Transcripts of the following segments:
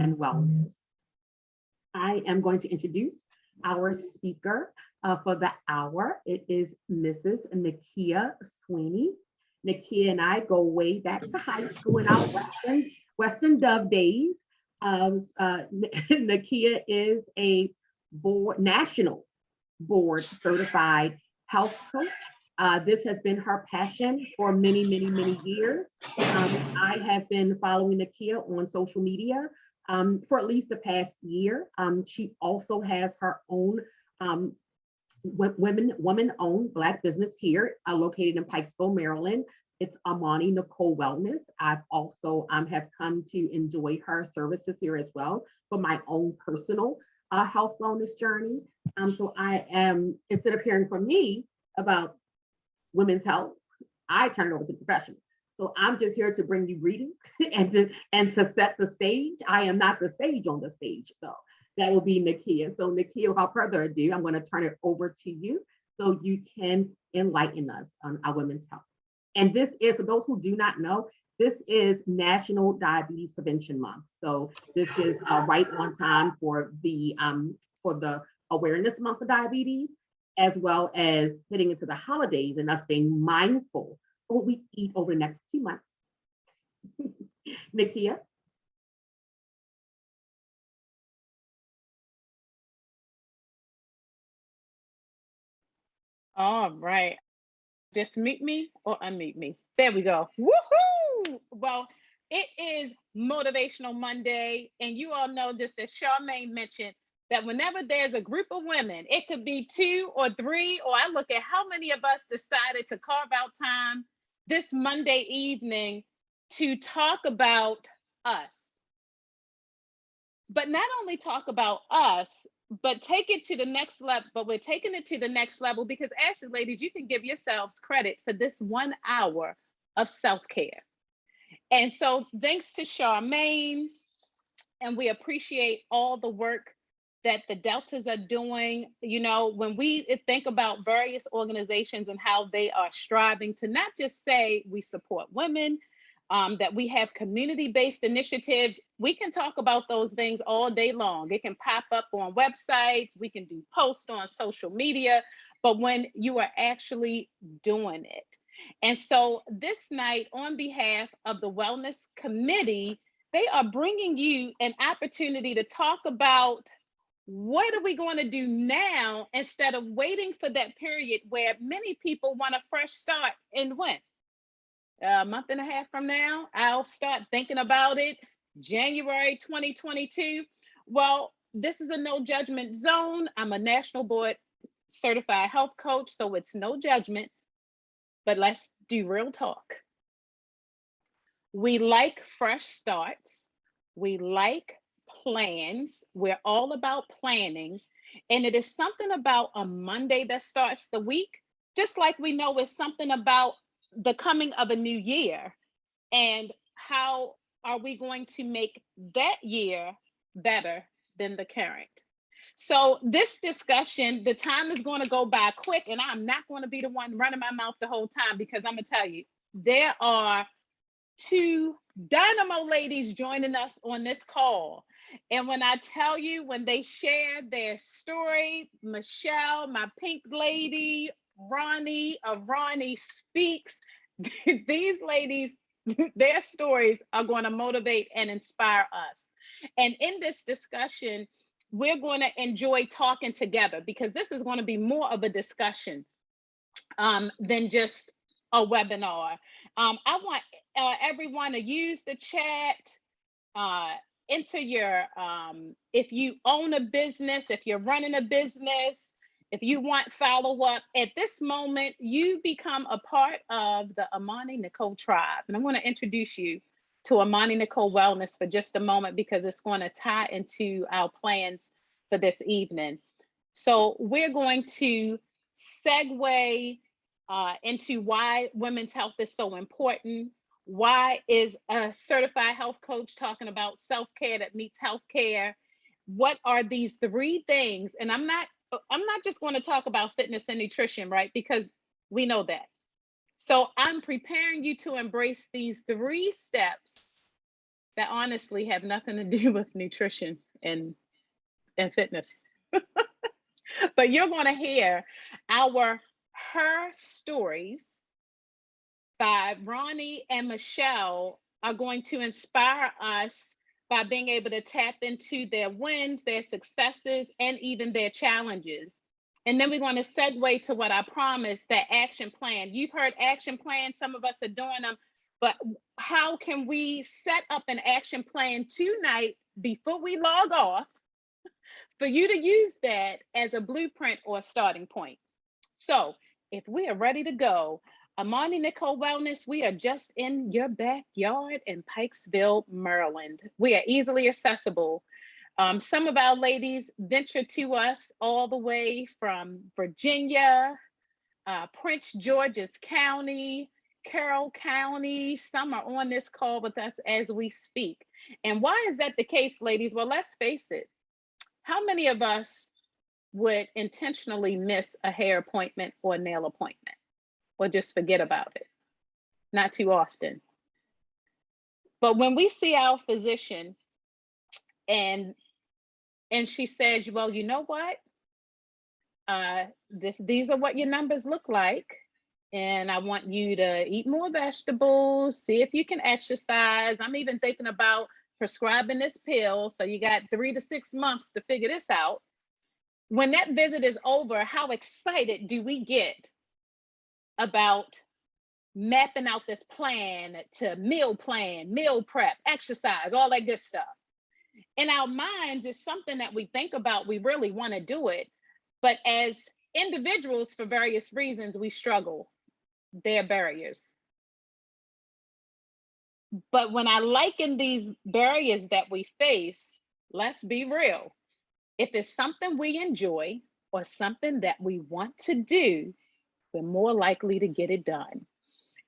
and wellness. I am going to introduce our speaker for the hour. It is Mrs. Nakia Sweeney. Nakia and I go way back to high school in our Western Dove days. Nakia is a national board certified health coach. This has been her passion for many, many, many years. I have been following Nakia on social media for at least the past year. She also has her own woman-owned Black business here, located in Pikesville, Maryland. It's Amani Nicol Wellness. I've also have come to enjoy her services here as well for my own personal health wellness journey. So I am, instead of hearing from me about women's health, I turn it over to the professional. So I'm just here to bring you greetings and to set the stage. I am not the sage on the stage, though. That will be Nakia. So Nakia, without further ado, I'm going to turn it over to you so you can enlighten us on our women's health. And this is, for those who do not know, this is National Diabetes Prevention Month. So this is right on time for the Awareness Month of Diabetes, as well as heading into the holidays and us being mindful of what we eat over the next 2 months. Nakia. All right. Just mute me or unmute me. There we go. Woohoo! Well, it is Motivational Monday, and you all know, just as Charmaine mentioned, that whenever there's a group of women, it could be 2 or 3, or I look at how many of us decided to carve out time this Monday evening to talk about us. But not only talk about us, but take it to the next level. But we're taking it to the next level because actually, ladies, you can give yourselves credit for this 1 hour of self-care. And so thanks to Charmaine, and we appreciate all the work that the Deltas are doing. You know, when we think about various organizations and how they are striving to not just say we support women, that we have community-based initiatives, we can talk about those things all day long. It can pop up on websites, we can do posts on social media, but when you are actually doing it. And so this night, on behalf of the Wellness Committee, they are bringing you an opportunity to talk about what are we going to do now instead of waiting for that period where many people want a fresh start in when? A month and a half from now, I'll start thinking about it, January 2022. Well, this is a no judgment zone. I'm a national board certified health coach, so it's no judgment, but let's do real talk. We like fresh starts. We like plans. We're all about planning. And it is something about a Monday that starts the week, just like we know it's something about the coming of a new year and how are we going to make that year better than the current. So this discussion, the time is going to go by quick, and I'm not going to be the one running my mouth the whole time because I'm going to tell you, there are 2 dynamo ladies joining us on this call. And when I tell you, when they share their story, Michelle, my pink lady, Ronnie of Ronnie Speaks, these ladies, their stories are going to motivate and inspire us. And in this discussion, we're going to enjoy talking together because this is going to be more of a discussion than just a webinar. I want everyone to use the chat, enter your, if you own a business, if you're running a business, if you want follow-up, at this moment, you become a part of the Amani Nicol tribe. And I'm going to introduce you to Amani Nicol Wellness for just a moment because it's going to tie into our plans for this evening. So we're going to segue into why women's health is so important. Why is a certified health coach talking about self-care that meets healthcare? What are these 3 things? And I'm not just going to talk about fitness and nutrition, right? Because we know that. So I'm preparing you to embrace these 3 steps that honestly have nothing to do with nutrition and fitness. But you're going to hear our her stories by Ronnie and Michelle are going to inspire us by being able to tap into their wins, their successes, and even their challenges. And then we're going to segue to what I promised, that action plan. You've heard action plans, some of us are doing them, but how can we set up an action plan tonight before we log off for you to use that as a blueprint or a starting point? So if we are ready to go, Amani Nicol Wellness, we are just in your backyard in Pikesville, Maryland. We are easily accessible. Some of our ladies venture to us all the way from Virginia, Prince George's County, Carroll County. Some are on this call with us as we speak. And why is that the case, ladies? Well, let's face it. How many of us would intentionally miss a hair appointment or a nail appointment or just forget about it? Not too often. But when we see our physician and she says, well, you know what? These are what your numbers look like. And I want you to eat more vegetables, see if you can exercise. I'm even thinking about prescribing this pill. So you got 3 to 6 months to figure this out. When that visit is over, how excited do we get about mapping out this plan to meal plan, meal prep, exercise, all that good stuff? In our minds, it's something that we think about, we really want to do it. But as individuals, for various reasons, we struggle. There are barriers. But when I liken these barriers that we face, let's be real. If it's something we enjoy or something that we want to do, we're more likely to get it done.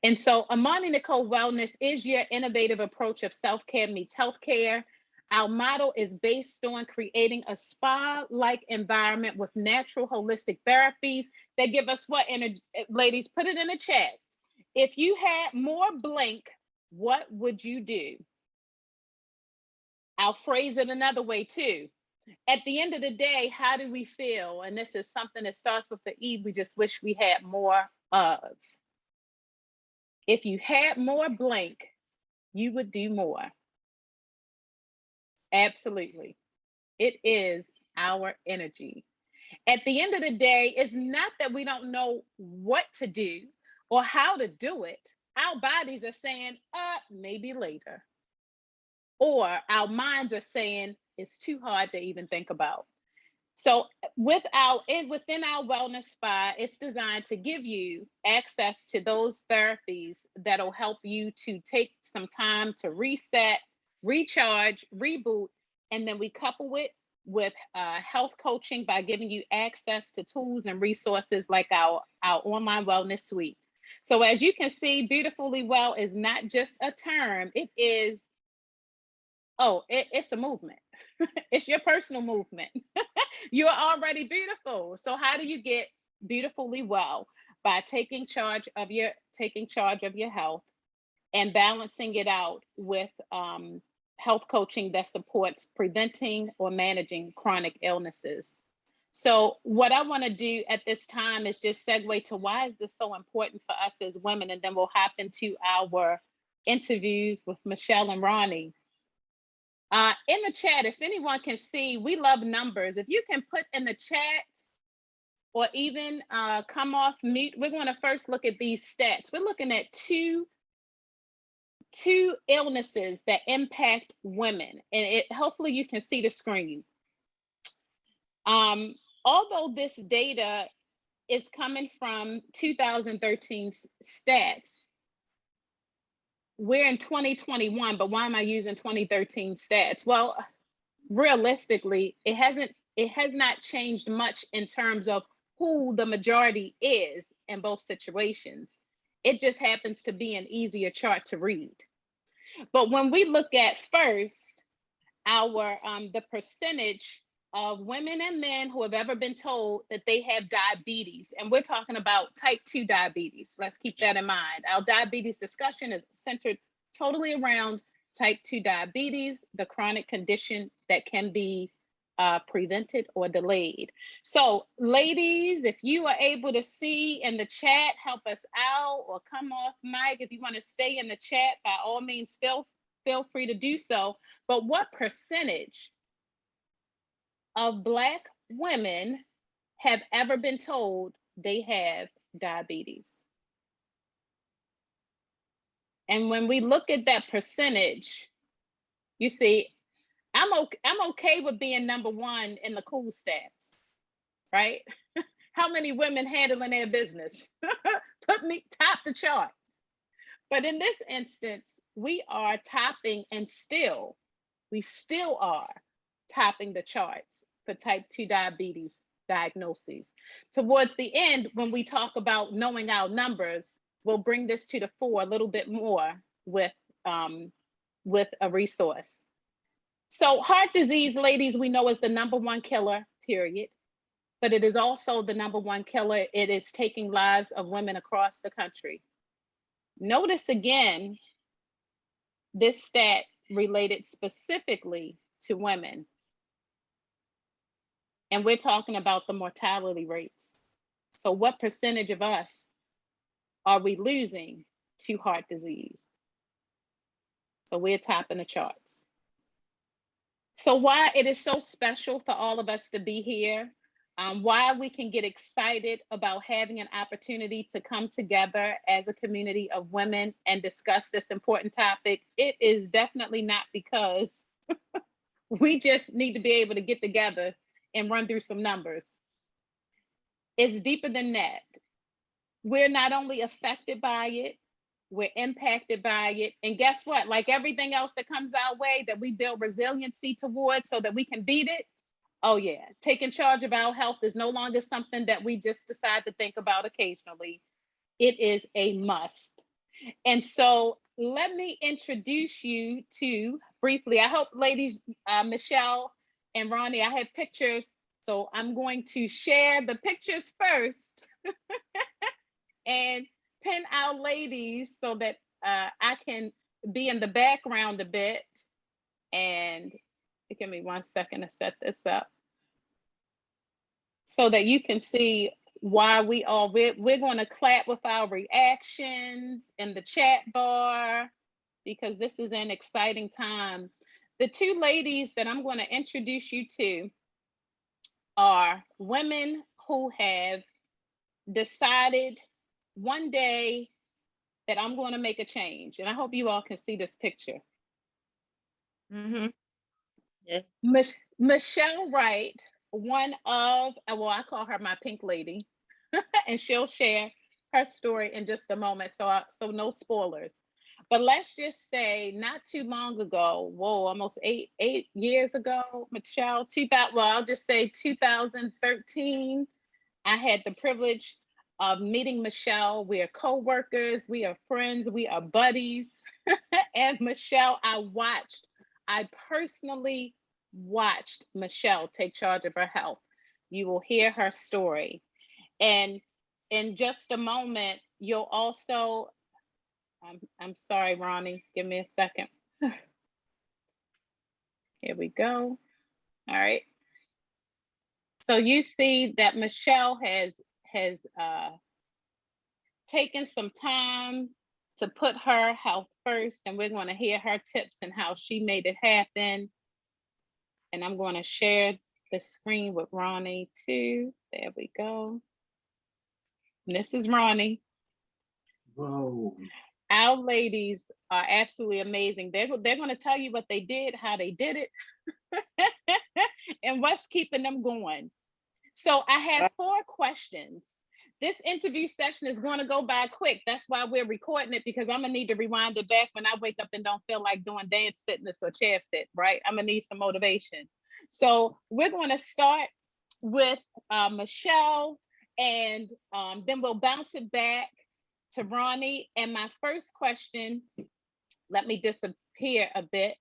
And so Amani Nicol Wellness is your innovative approach of self-care meets healthcare. Our model is based on creating a spa-like environment with natural holistic therapies that give us what, ladies, put it in the chat. If you had more blank, what would you do? I'll phrase it another way too. At the end of the day, how do we feel? And this is something that starts with the E we just wish we had more of. If you had more blank, you would do more. Absolutely. It is our energy. At the end of the day, it's not that we don't know what to do or how to do it. Our bodies are saying, maybe later. Or our minds are saying, it's too hard to even think about. So within our wellness spa, it's designed to give you access to those therapies that'll help you to take some time to reset, recharge, reboot, and then we couple it with health coaching by giving you access to tools and resources like our online wellness suite. So as you can see, Beautifully Well is not just a term, it is, it's a movement. It's your personal movement. You are already beautiful. So how do you get beautifully well? By taking charge of your health and balancing it out with health coaching that supports preventing or managing chronic illnesses. So what I want to do at this time is just segue to why is this so important for us as women, and then we'll hop into our interviews with Michelle and Ronnie. In the chat, if anyone can see, we love numbers. If you can put in the chat or even come off mute, we're going to first look at these stats. We're looking at two illnesses that impact women, and hopefully you can see the screen. Although this data is coming from 2013 stats, we're in 2021, but why am I using 2013 stats? Well, realistically, it has not changed much in terms of who the majority is in both situations. It just happens to be an easier chart to read. But when we look at first the percentage of women and men who have ever been told that they have diabetes, and we're talking about type 2 diabetes. Let's keep that in mind. Our diabetes discussion is centered totally around type 2 diabetes, the chronic condition that can be prevented or delayed. So ladies, if you are able to see in the chat, help us out, or come off mic. If you want to stay in the chat, by all means, feel free to do so. But what percentage of Black women have ever been told they have diabetes? And when we look at that percentage, you see, I'm okay with being number one in the cool stats, right? How many women handling their business? Put me top the chart. But in this instance, we are topping, and we still are topping the charts for type 2 diabetes diagnoses. Towards the end, when we talk about knowing our numbers, we'll bring this to the fore a little bit more with a resource. So heart disease, ladies, we know is the #1 killer, period. But it is also the #1 killer. It is taking lives of women across the country. Notice again, this stat related specifically to women. And we're talking about the mortality rates. So what percentage of us are we losing to heart disease? So we're topping the charts. So why it is so special for all of us to be here, why we can get excited about having an opportunity to come together as a community of women and discuss this important topic, it is definitely not because we just need to be able to get together and run through some numbers. It's deeper than that. We're not only affected by it, we're impacted by it. And guess what? Like everything else that comes our way that we build resiliency towards so that we can beat it. Oh yeah, taking charge of our health is no longer something that we just decide to think about occasionally. It is a must. And so let me introduce you to briefly, I hope ladies, Michelle and Ronnie, I have pictures. So I'm going to share the pictures first and pin our ladies so that I can be in the background a bit. And give me 1 second to set this up so that you can see why we're going to clap with our reactions in the chat bar, because this is an exciting time. The two ladies that I'm going to introduce you to are women who have decided one day that I'm going to make a change. And I hope you all can see this picture. Mm-hmm. Yeah. Michelle Wright, one of, well, I call her my pink lady, and she'll share her story in just a moment. So no spoilers. But let's just say not too long ago, almost eight years ago, Michelle, I'll just say 2013, I had the privilege of meeting Michelle. We are co-workers, we are friends, we are buddies. And Michelle, I personally watched Michelle take charge of her health. You will hear her story. And in just a moment, you'll also, I'm sorry, Ronnie, give me a second. Here we go. All right. So you see that Michelle has taken some time to put her health first, and we're going to hear her tips and how she made it happen. And I'm going to share the screen with Ronnie too. There we go. And this is Ronnie. Whoa. Our ladies are absolutely amazing. They're going to tell you what they did, how they did it, and what's keeping them going. So I have 4 questions. This interview session is going to go by quick. That's why we're recording it, because I'm going to need to rewind it back when I wake up and don't feel like doing dance fitness or chair fit, right? I'm going to need some motivation. So we're going to start with Michelle, and then we'll bounce it back to Ronnie. And my first question, let me disappear a bit.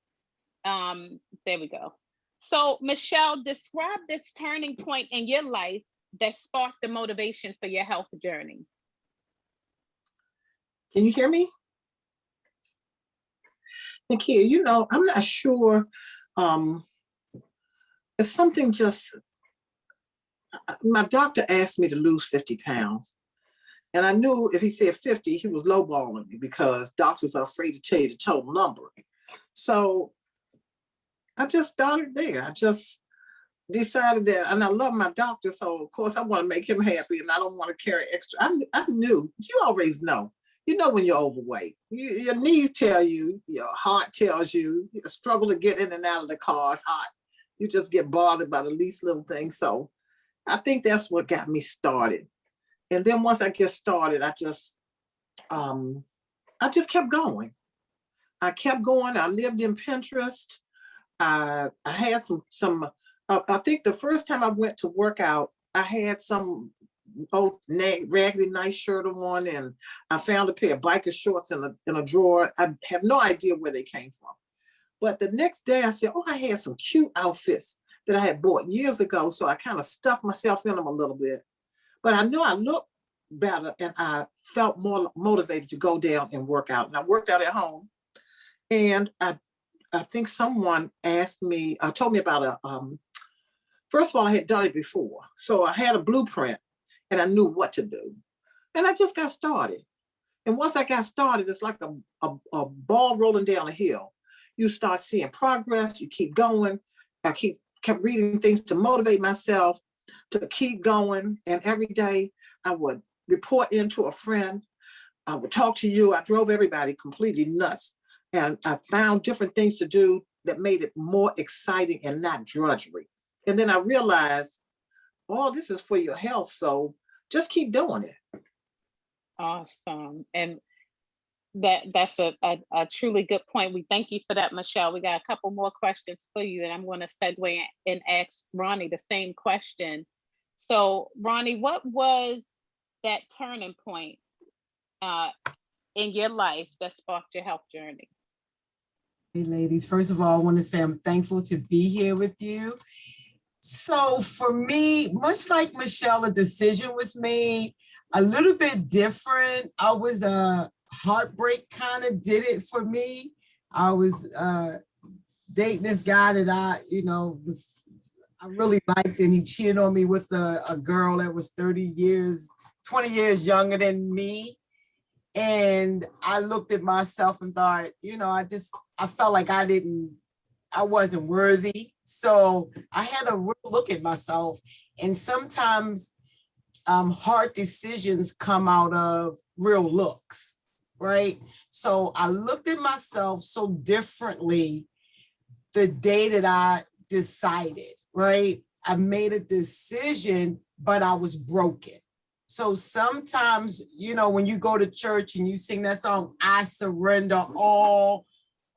There we go. So Michelle, describe this turning point in your life that sparked the motivation for your health journey. Can you hear me? Nakia, I'm not sure. Um, it's something just, my doctor asked me to lose 50 pounds. And I knew if he said 50, he was lowballing me because doctors are afraid to tell you the total number. So I just started there. I just decided that, and I love my doctor, so of course I want to make him happy, and I don't want to carry extra. I knew, you always know. You know when you're overweight. Your knees tell you, your heart tells you, you struggle to get in and out of the car. It's hot. You just get bothered by the least little thing. So I think that's what got me started. And then once I get started, I just kept going. I kept going. I lived in Pinterest. I had some. I think the first time I went to work out, I had some old raggedy nice shirt on, and I found a pair of biker shorts in a drawer. I have no idea where they came from. But the next day, I said, "Oh, I had some cute outfits that I had bought years ago." So I kind of stuffed myself in them a little bit. But I knew I looked better, and I felt more motivated to go down and work out. And I worked out at home, and I think someone told me about first of all, I had done it before. So I had a blueprint and I knew what to do. And I just got started. And once I got started, it's like a ball rolling down a hill. You start seeing progress, you keep going. I kept reading things to motivate myself to keep going. And every day I would report into a friend. I would talk to you. I drove everybody completely nuts. And I found different things to do that made it more exciting and not drudgery. And then I realized, oh, this is for your health. So just keep doing it. Awesome. And that's a truly good point. We thank you for that, Michelle. We got a couple more questions for you, and I'm going to segue and ask Ronnie the same question. So, Ronnie, what was that turning point in your life that sparked your health journey? Hey, ladies, first of all, I want to say I'm thankful to be here with you. So for me, much like Michelle, a decision was made a little bit different. I was heartbreak kind of did it for me. I was dating this guy that I really liked, and he cheated on me with a girl that was 20 years younger than me. And I looked at myself and thought, I felt like I wasn't worthy. So I had a real look at myself. And sometimes hard decisions come out of real looks, right? So I looked at myself so differently the day that I decided, right? I made a decision, but I was broken. So sometimes, when you go to church and you sing that song, I surrender all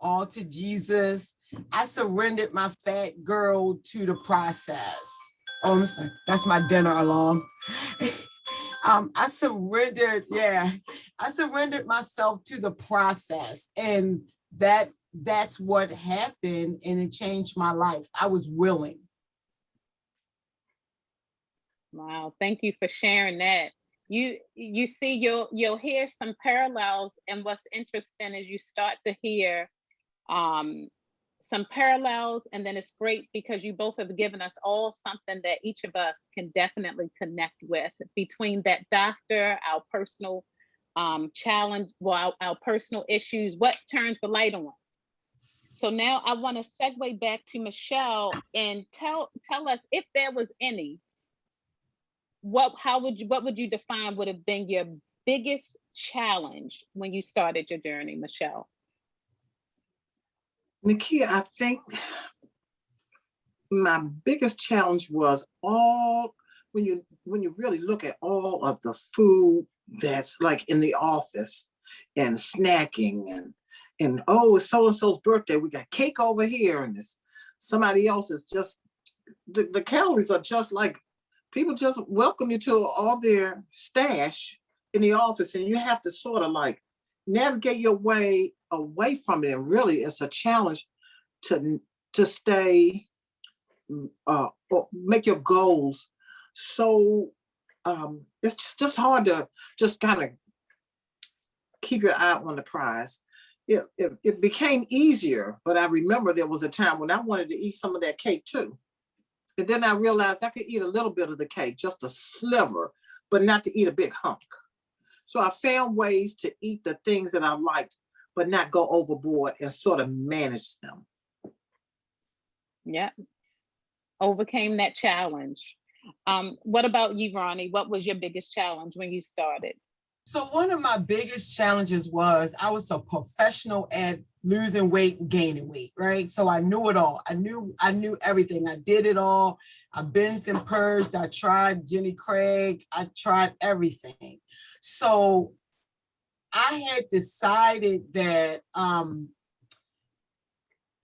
to Jesus. I surrendered my fat girl to the process. Oh, I'm sorry. That's my dinner alarm. I surrendered myself to the process. And that's what happened, and it changed my life. I was willing. Wow, thank you for sharing that. You see, you'll hear some parallels, and what's interesting is you start to hear some parallels, and then it's great because you both have given us all something that each of us can definitely connect with between that doctor, our personal challenge, our personal issues, what turns the light on. So now I want to segue back to Michelle and tell us if there was any. What would you define would have been your biggest challenge when you started your journey, Michelle? Nakia, I think my biggest challenge was when you really look at all of the food that's like in the office and snacking and oh, it's so-and-so's birthday, we got cake over here, and it's somebody else's. Just the calories are just like, people just welcome you to all their stash in the office, and you have to sort of like navigate your way away from it. And really, it's a challenge to stay or make your goals. So it's just hard to just kind of keep your eye on the prize. it became easier, but I remember there was a time when I wanted to eat some of that cake too. And then I realized I could eat a little bit of the cake, just a sliver, but not to eat a big hunk. So I found ways to eat the things that I liked, but not go overboard and sort of manage them. Yeah, overcame that challenge. What about you, Ronnie? What was your biggest challenge when you started? So one of my biggest challenges was I was a professional at losing weight and gaining weight, right? So I knew it all. I knew everything. I did it all. I binged and purged. I tried Jenny Craig. I tried everything. So I had decided that I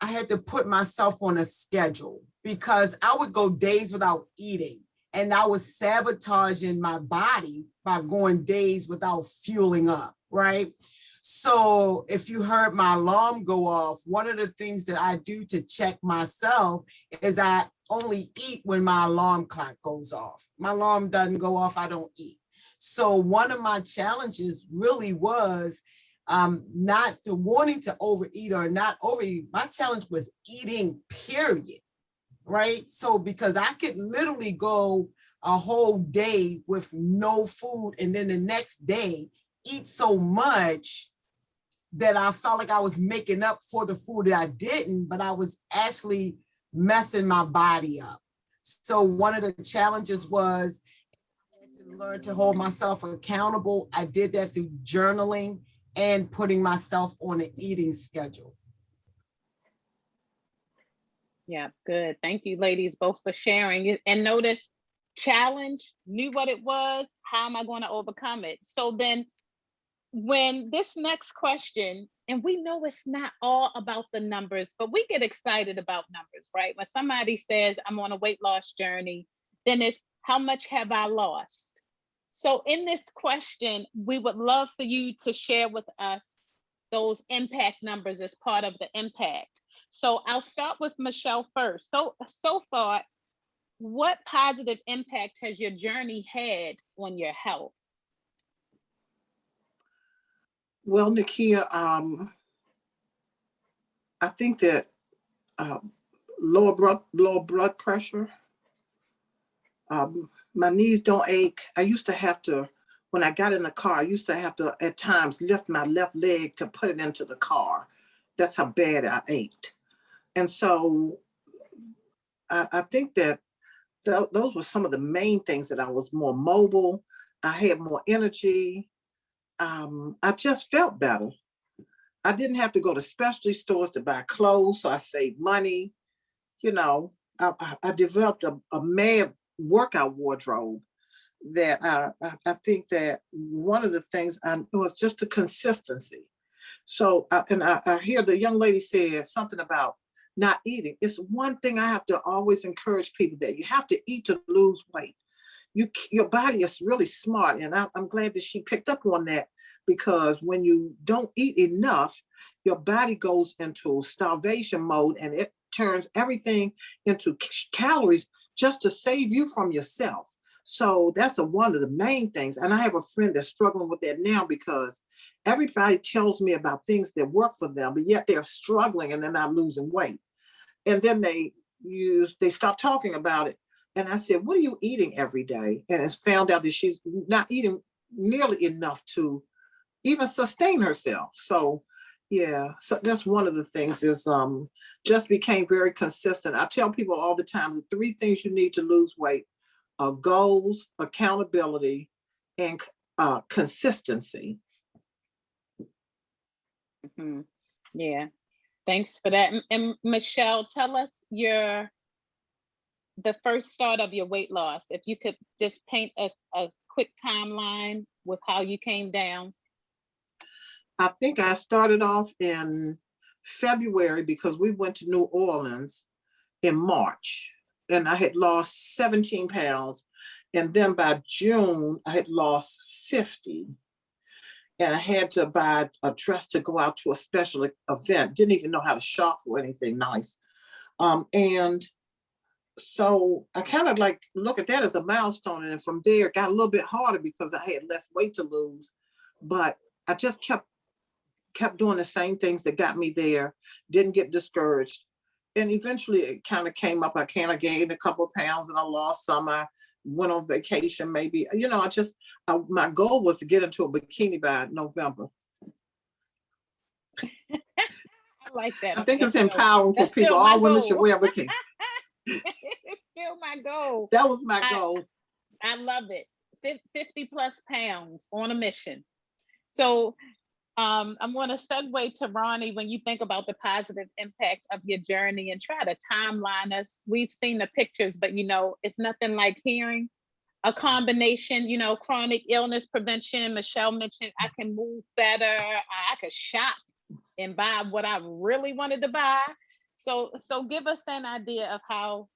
had to put myself on a schedule because I would go days without eating. And I was sabotaging my body by going days without fueling up, right? So if you heard my alarm go off, one of the things that I do to check myself is I only eat when my alarm clock goes off. My alarm doesn't go off, I don't eat. So one of my challenges really was not the wanting to overeat or not overeat. My challenge was eating, period. Right? So because I could literally go a whole day with no food and then the next day eat so much that I felt like I was making up for the food that I didn't, but I was actually messing my body up. So one of the challenges was to learn to hold myself accountable. I did that through journaling and putting myself on an eating schedule. Yeah, good. Thank you, ladies, both for sharing. And notice, challenge, knew what it was. How am I going to overcome it? So then when this next question, and we know it's not all about the numbers, but we get excited about numbers, right? When somebody says, I'm on a weight loss journey, then it's how much have I lost? So in this question, we would love for you to share with us those impact numbers as part of the impact. So I'll start with Michelle first. So far, what positive impact has your journey had on your health? Well, Nakia, I think that lower blood pressure, my knees don't ache. I used to have to, when I got in the car, I used to have to at times lift my left leg to put it into the car. That's how bad I ached. And so I think that those were some of the main things, that I was more mobile. I had more energy. I just felt better. I didn't have to go to specialty stores to buy clothes, so I saved money. You know, I developed a mad workout wardrobe that I think that one of the things was just the consistency. So, I hear the young lady said something about not eating. It's one thing I have to always encourage people, that you have to eat to lose weight. Your body is really smart, and I'm glad that she picked up on that, because when you don't eat enough, your body goes into starvation mode, and it turns everything into calories just to save you from yourself. So that's one of the main things. And I have a friend that's struggling with that now, because everybody tells me about things that work for them, but yet they're struggling and they're not losing weight. And then they stop talking about it. And I said, what are you eating every day? And it's found out that she's not eating nearly enough to even sustain herself. So yeah, so that's one of the things, is just became very consistent. I tell people all the time, the 3 things you need to lose weight are goals, accountability, and consistency. Mm-hmm. Yeah, thanks for that. And Michelle, tell us the first start of your weight loss. If you could just paint a quick timeline with how you came down. I think I started off in February, because we went to New Orleans in March, and I had lost 17 pounds. And then by June, I had lost 50. And I had to buy a dress to go out to a special event. Didn't even know how to shop or anything nice. And so I kind of like look at that as a milestone. And from there, it got a little bit harder because I had less weight to lose. But I just kept kept doing the same things that got me there, didn't get discouraged. And eventually it kind of came up. I kind of gained a couple of pounds and I lost some. I went on vacation, maybe, my goal was to get into a bikini by November. I like that. I think it's That's dope. empowering for That's people. still my All women goal. should wear a bikini. It's still my goal. That was my goal. I love it. 50 plus pounds on a mission. So I'm going to segue to Ronnie. When you think about the positive impact of your journey and try to timeline us, we've seen the pictures, but it's nothing like hearing a combination, chronic illness prevention. Michelle mentioned I can move better. I could shop and buy what I really wanted to buy. So give us an idea of how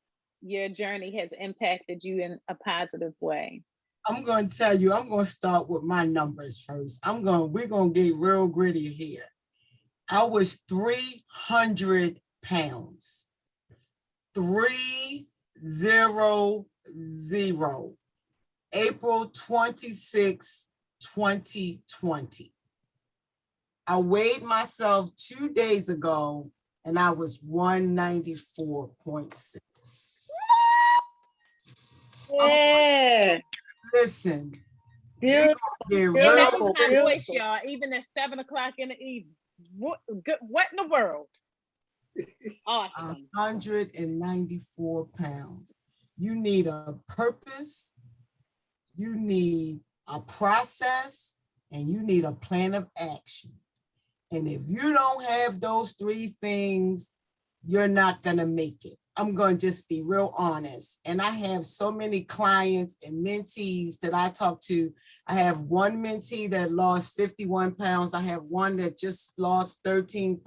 your journey has impacted you in a positive way. I'm going to tell you, I'm going to start with my numbers first. We're going to get real gritty here. I was 300 pounds. 300. April 26, 2020. I weighed myself 2 days ago and I was 194.6. Yeah. Listen, Beautiful. And that was my voice, y'all, even at 7 o'clock in the evening. What in the world? Awesome. 194 pounds. You need a purpose, you need a process, and you need a plan of action. And if you don't have those three things, you're not going to make it. I'm going to just be real honest. And I have so many clients and mentees that I talk to. I have one mentee that lost 51 pounds. I have one that just lost 15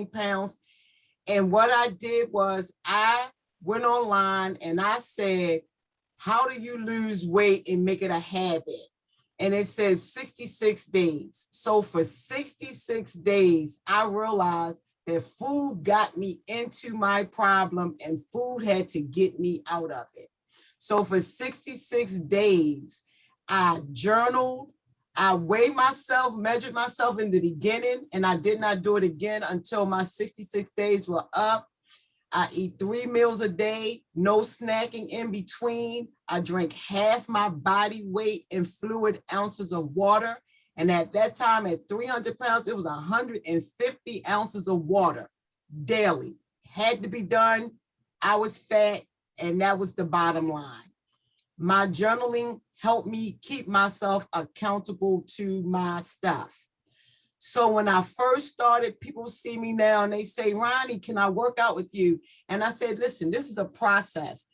pounds. And what I did was I went online and I said, how do you lose weight and make it a habit? And it says 66 days. So for 66 days, I realized that food got me into my problem and food had to get me out of it. So for 66 days, I journaled, I weighed myself, measured myself in the beginning, and I did not do it again until my 66 days were up. I eat 3 meals a day, no snacking in between. I drink half my body weight in fluid ounces of water. And at that time, at 300 pounds, it was 150 ounces of water daily. Had to be done. I was fat, and that was the bottom line. My journaling helped me keep myself accountable to my stuff. So when I first started, people see me now and they say, Ronnie, can I work out with you? And I said, listen, this is a process.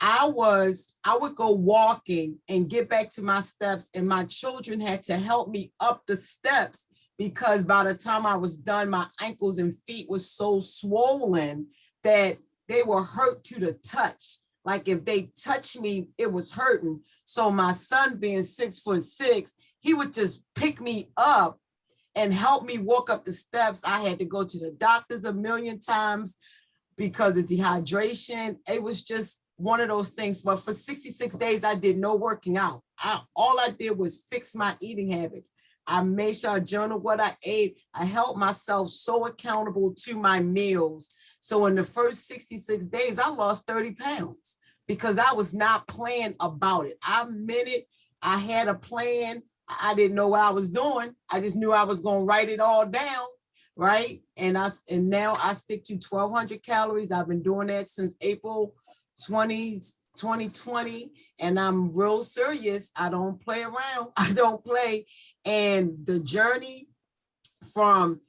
I would go walking and get back to my steps, and my children had to help me up the steps because by the time I was done, my ankles and feet were so swollen that they were hurt to the touch. Like if they touched me, it was hurting. So my son being 6'6", he would just pick me up and help me walk up the steps. I had to go to the doctors a million times because of dehydration. It was just one of those things. But for 66 days, I did no working out. All I did was fix my eating habits. I made sure I journaled what I ate. I held myself so accountable to my meals. So in the first 66 days, I lost 30 pounds because I was not playing about it. I meant it. I had a plan. I didn't know what I was doing. I just knew I was going to write it all down, right? And now I stick to 1,200 calories. I've been doing that since April 2020, and I'm real serious. I don't play around. I don't play. And the journey from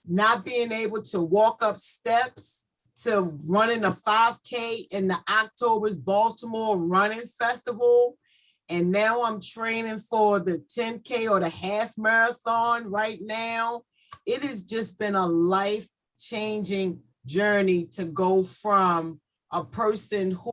not being able to walk up steps to running a 5K in the October's Baltimore Running Festival. And now I'm training for the 10K or the half marathon right now. It has just been a life-changing journey to go from a person who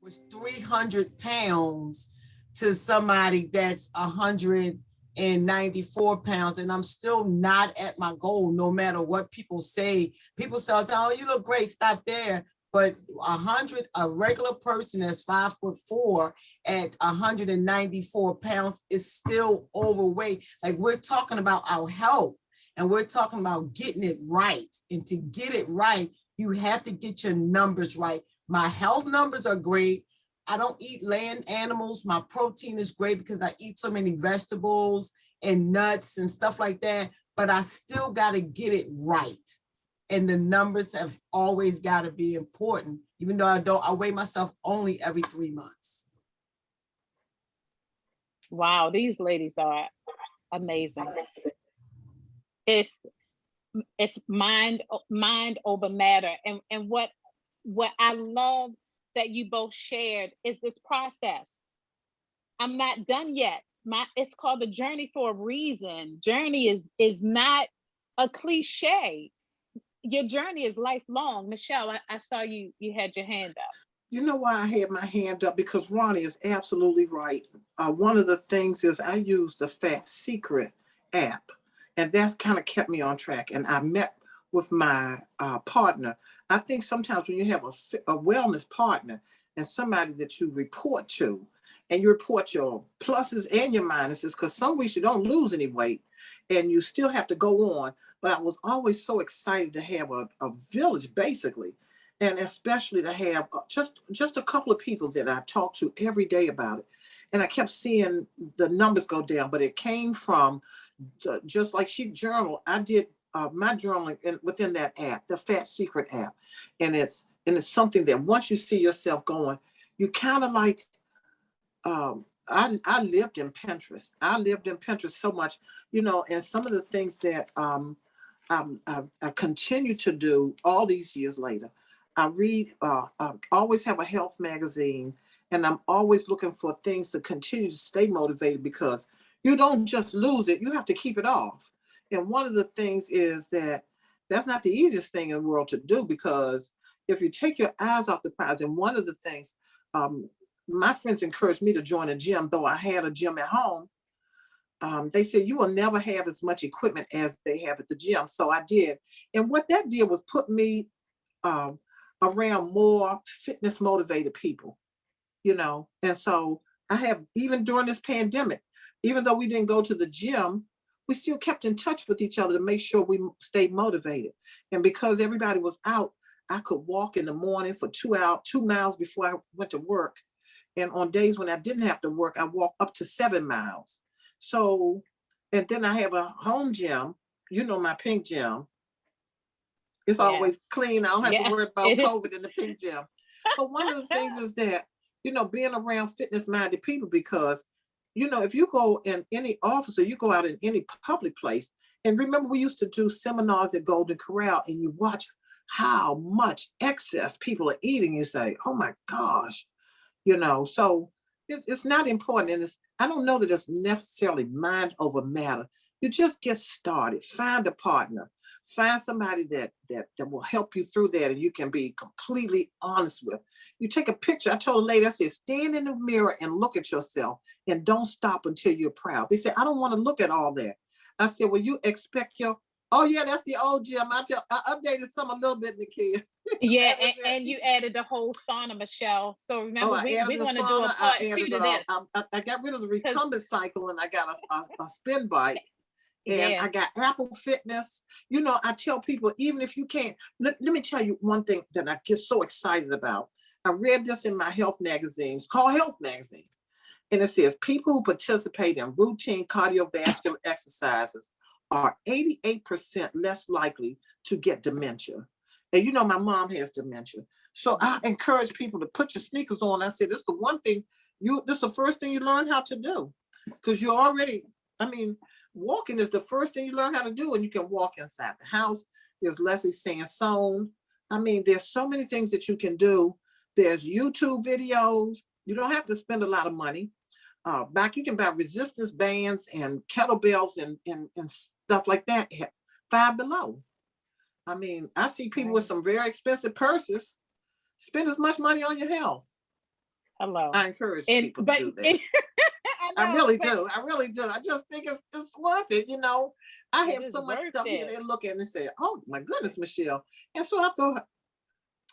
was 300 pounds to somebody that's 194 pounds. And I'm still not at my goal, no matter what people say. People say, oh, you look great, stop there. But a regular person that's 5'4" at 194 pounds is still overweight. Like, we're talking about our health. And we're talking about getting it right. And to get it right, you have to get your numbers right. My health numbers are great. I don't eat land animals. My protein is great because I eat so many vegetables and nuts and stuff like that, but I still got to get it right. And the numbers have always got to be important, even though I weigh myself only every 3 months. Wow, these ladies are amazing. It's mind over matter. And what I love that you both shared is this process. I'm not done yet. It's called the journey for a reason. Journey is not a cliche. Your journey is lifelong. Michelle, I saw you had your hand up. You know why I had my hand up? Because Ronnie is absolutely right. One of the things is I use the Fat Secret app, and that's kind of kept me on track. And I met with my partner. I think sometimes when you have a wellness partner and somebody that you report to, and you report your pluses and your minuses, because some weeks you don't lose any weight and you still have to go on. But I was always so excited to have a village, basically, and especially to have just a couple of people that I talk to every day about it. And I kept seeing the numbers go down, but it came from just like she journaled. I did my journaling within that app, the Fat Secret app, and it's something that once you see yourself going, you kind of like. I lived in Pinterest. I lived in Pinterest so much, and some of the things that I continue to do all these years later. I read, I always have a health magazine, and I'm always looking for things to continue to stay motivated, because you don't just lose it, you have to keep it off. And one of the things is that's not the easiest thing in the world to do, because if you take your eyes off the prize, and one of the things, my friends encouraged me to join a gym, though I had a gym at home. They said, you will never have as much equipment as they have at the gym. So I did. And what that did was put me around more fitness motivated people, And so I have, even during this pandemic, even though we didn't go to the gym, we still kept in touch with each other to make sure we stayed motivated. And because everybody was out, I could walk in the morning for 2 miles before I went to work. And on days when I didn't have to work, I walked up to 7 miles. So, and then I have a home gym, my pink gym. It's always clean. I don't have to worry about COVID in the pink gym. But one of the things is that, being around fitness-minded people, because, if you go in any office or you go out in any public place, and remember we used to do seminars at Golden Corral, and you watch how much excess people are eating, you say, oh my gosh. So it's not important. And I don't know that it's necessarily mind over matter. You just get started, find a partner, find somebody that will help you through that, and you can be completely honest with. You take a picture. I told a lady, I said, stand in the mirror and look at yourself, and don't stop until you're proud. They said, I don't want to look at all that. I said, well, you expect oh yeah, that's the old gym. I updated some a little bit, Nicol. Yeah, and you added the whole sauna, Michelle. So remember, we're going to do a part 2 to this. I got rid of the recumbent cycle, and I got a spin bike. And I got Apple Fitness. I tell people, even if you can't, let me tell you one thing that I get so excited about. I read this in my health magazine. It's called Health Magazine. And it says, people who participate in routine cardiovascular exercises are 88% less likely to get dementia. And my mom has dementia. So I encourage people to put your sneakers on. I said, this is the one thing this is the first thing you learn how to do. Because you're already, walking is the first thing you learn how to do, and you can walk inside the house. There's Leslie Sansone. There's so many things that you can do. There's YouTube videos. You don't have to spend a lot of money. You can buy resistance bands and kettlebells and stuff like that at Five Below. I see people with some very expensive purses spend as much money on your health. Hello. I encourage people to do that. I really do. I just think it's worth it. I have so much stuff here. They look at it and say, "Oh my goodness, Michelle." And so I thought,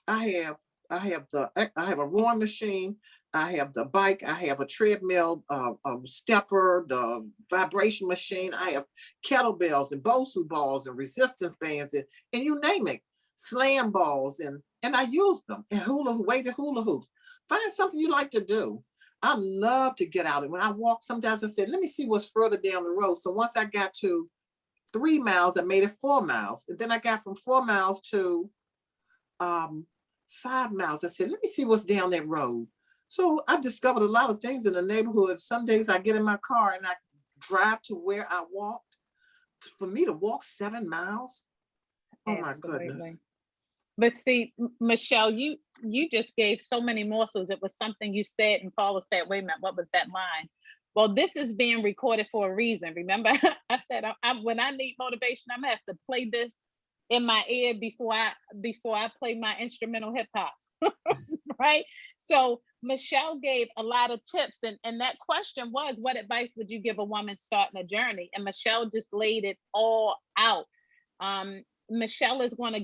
I have a rowing machine. I have the bike, I have a treadmill, a stepper, the vibration machine, I have kettlebells and Bosu balls and resistance bands and you name it, slam balls and I use them and weighted hula hoops. Find something you like to do. I love to get out. And when I walk, sometimes I said, let me see what's further down the road. So once I got to 3 miles, I made it 4 miles. And then I got from 4 miles to 5 miles. I said, let me see what's down that road. So I discovered a lot of things in the neighborhood. Some days I get in my car and I drive to where I walked. For me to walk 7 miles, oh my goodness. Absolutely. But see, Michelle, you just gave so many morsels. It was something you said, and Paula said, wait a minute, what was that line? Well, this is being recorded for a reason. Remember, I said, when I need motivation, I'm gonna have to play this in my ear before I play my instrumental hip hop, right? So Michelle gave a lot of tips, and that question was, what advice would you give a woman starting a journey? And Michelle just laid it all out. Michelle is going to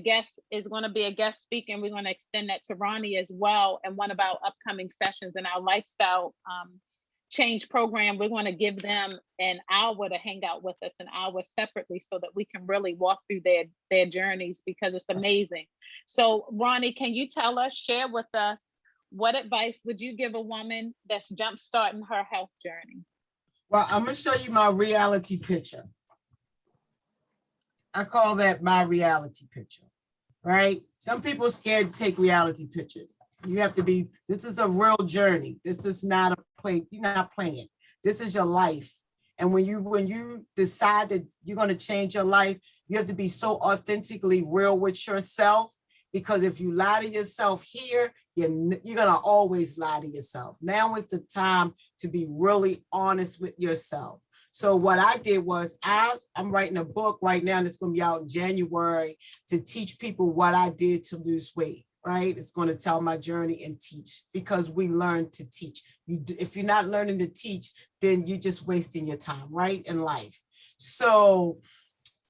be a guest speaker, and we're going to extend that to Ronnie as well. And one of our upcoming sessions in our lifestyle change program, we're going to give them an hour to hang out with us, an hour separately, so that we can really walk through their journeys, because it's amazing. So Ronnie, can you share with us, what advice would you give a woman that's jumpstarting her health journey? Well, I'm going to show you my reality picture. I call that my reality picture, right? Some people are scared to take reality pictures. You have to be, this is a real journey. This is not a play. You're not playing. This is your life. And when you decide that you're going to change your life, you have to be so authentically real with yourself, because if you lie to yourself here, you're going to always lie to yourself. Now is the time to be really honest with yourself. So what I did was, I'm writing a book right now, and it's going to be out in January, to teach people what I did to lose weight, right? It's going to tell my journey and teach, because we learn to teach. If you're not learning to teach, then you're just wasting your time, right, in life. So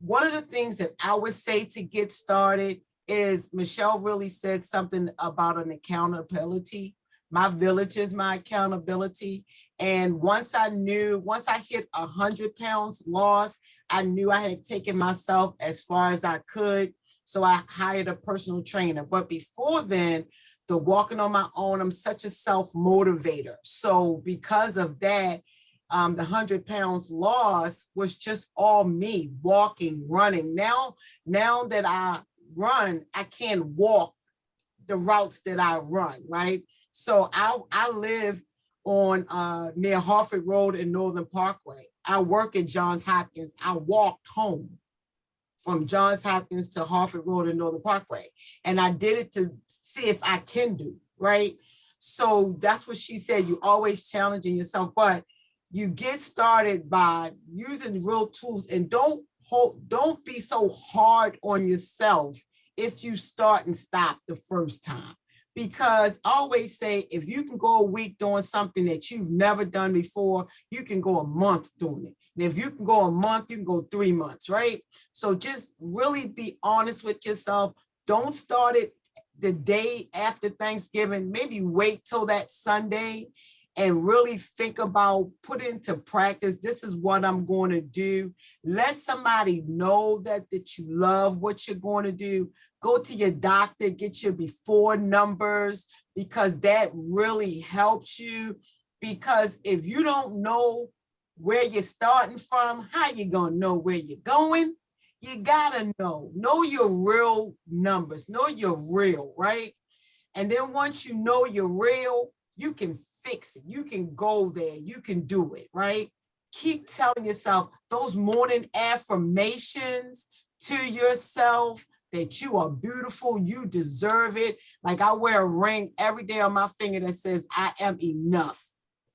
one of the things that I would say to get started is, Michelle really said something about an accountability. My village is my accountability. And once I hit 100 pounds lost, I knew I had taken myself as far as I could. So I hired a personal trainer. But before then, the walking on my own, I'm such a self-motivator. So because of that, the 100 pounds lost was just all me, walking, running. Now that I run, I can't walk the routes that I run, right? So I live on near Harford Road and Northern Parkway. I work at Johns Hopkins. I walked home from Johns Hopkins to Harford Road and Northern Parkway. And I did it to see if I can do, right? So that's what she said. You always challenging yourself, but you get started by using real tools, and don't be so hard on yourself if you start and stop the first time. Because I always say, if you can go a week doing something that you've never done before, you can go a month doing it. And if you can go a month, you can go 3 months, right? So just really be honest with yourself. Don't start it the day after Thanksgiving. Maybe wait till that Sunday and really think about, put into practice, this is what I'm going to do. Let somebody know that you love what you're going to do. Go to your doctor, get your before numbers, because that really helps you. Because if you don't know where you're starting from, how you going to know where you're going? You got to know your real numbers, know your real, right? And then once you know you're real, you can fix it. You can go there. You can do it, right? Keep telling yourself those morning affirmations to yourself that you are beautiful, you deserve it. Like I wear a ring every day on my finger that says, I am enough.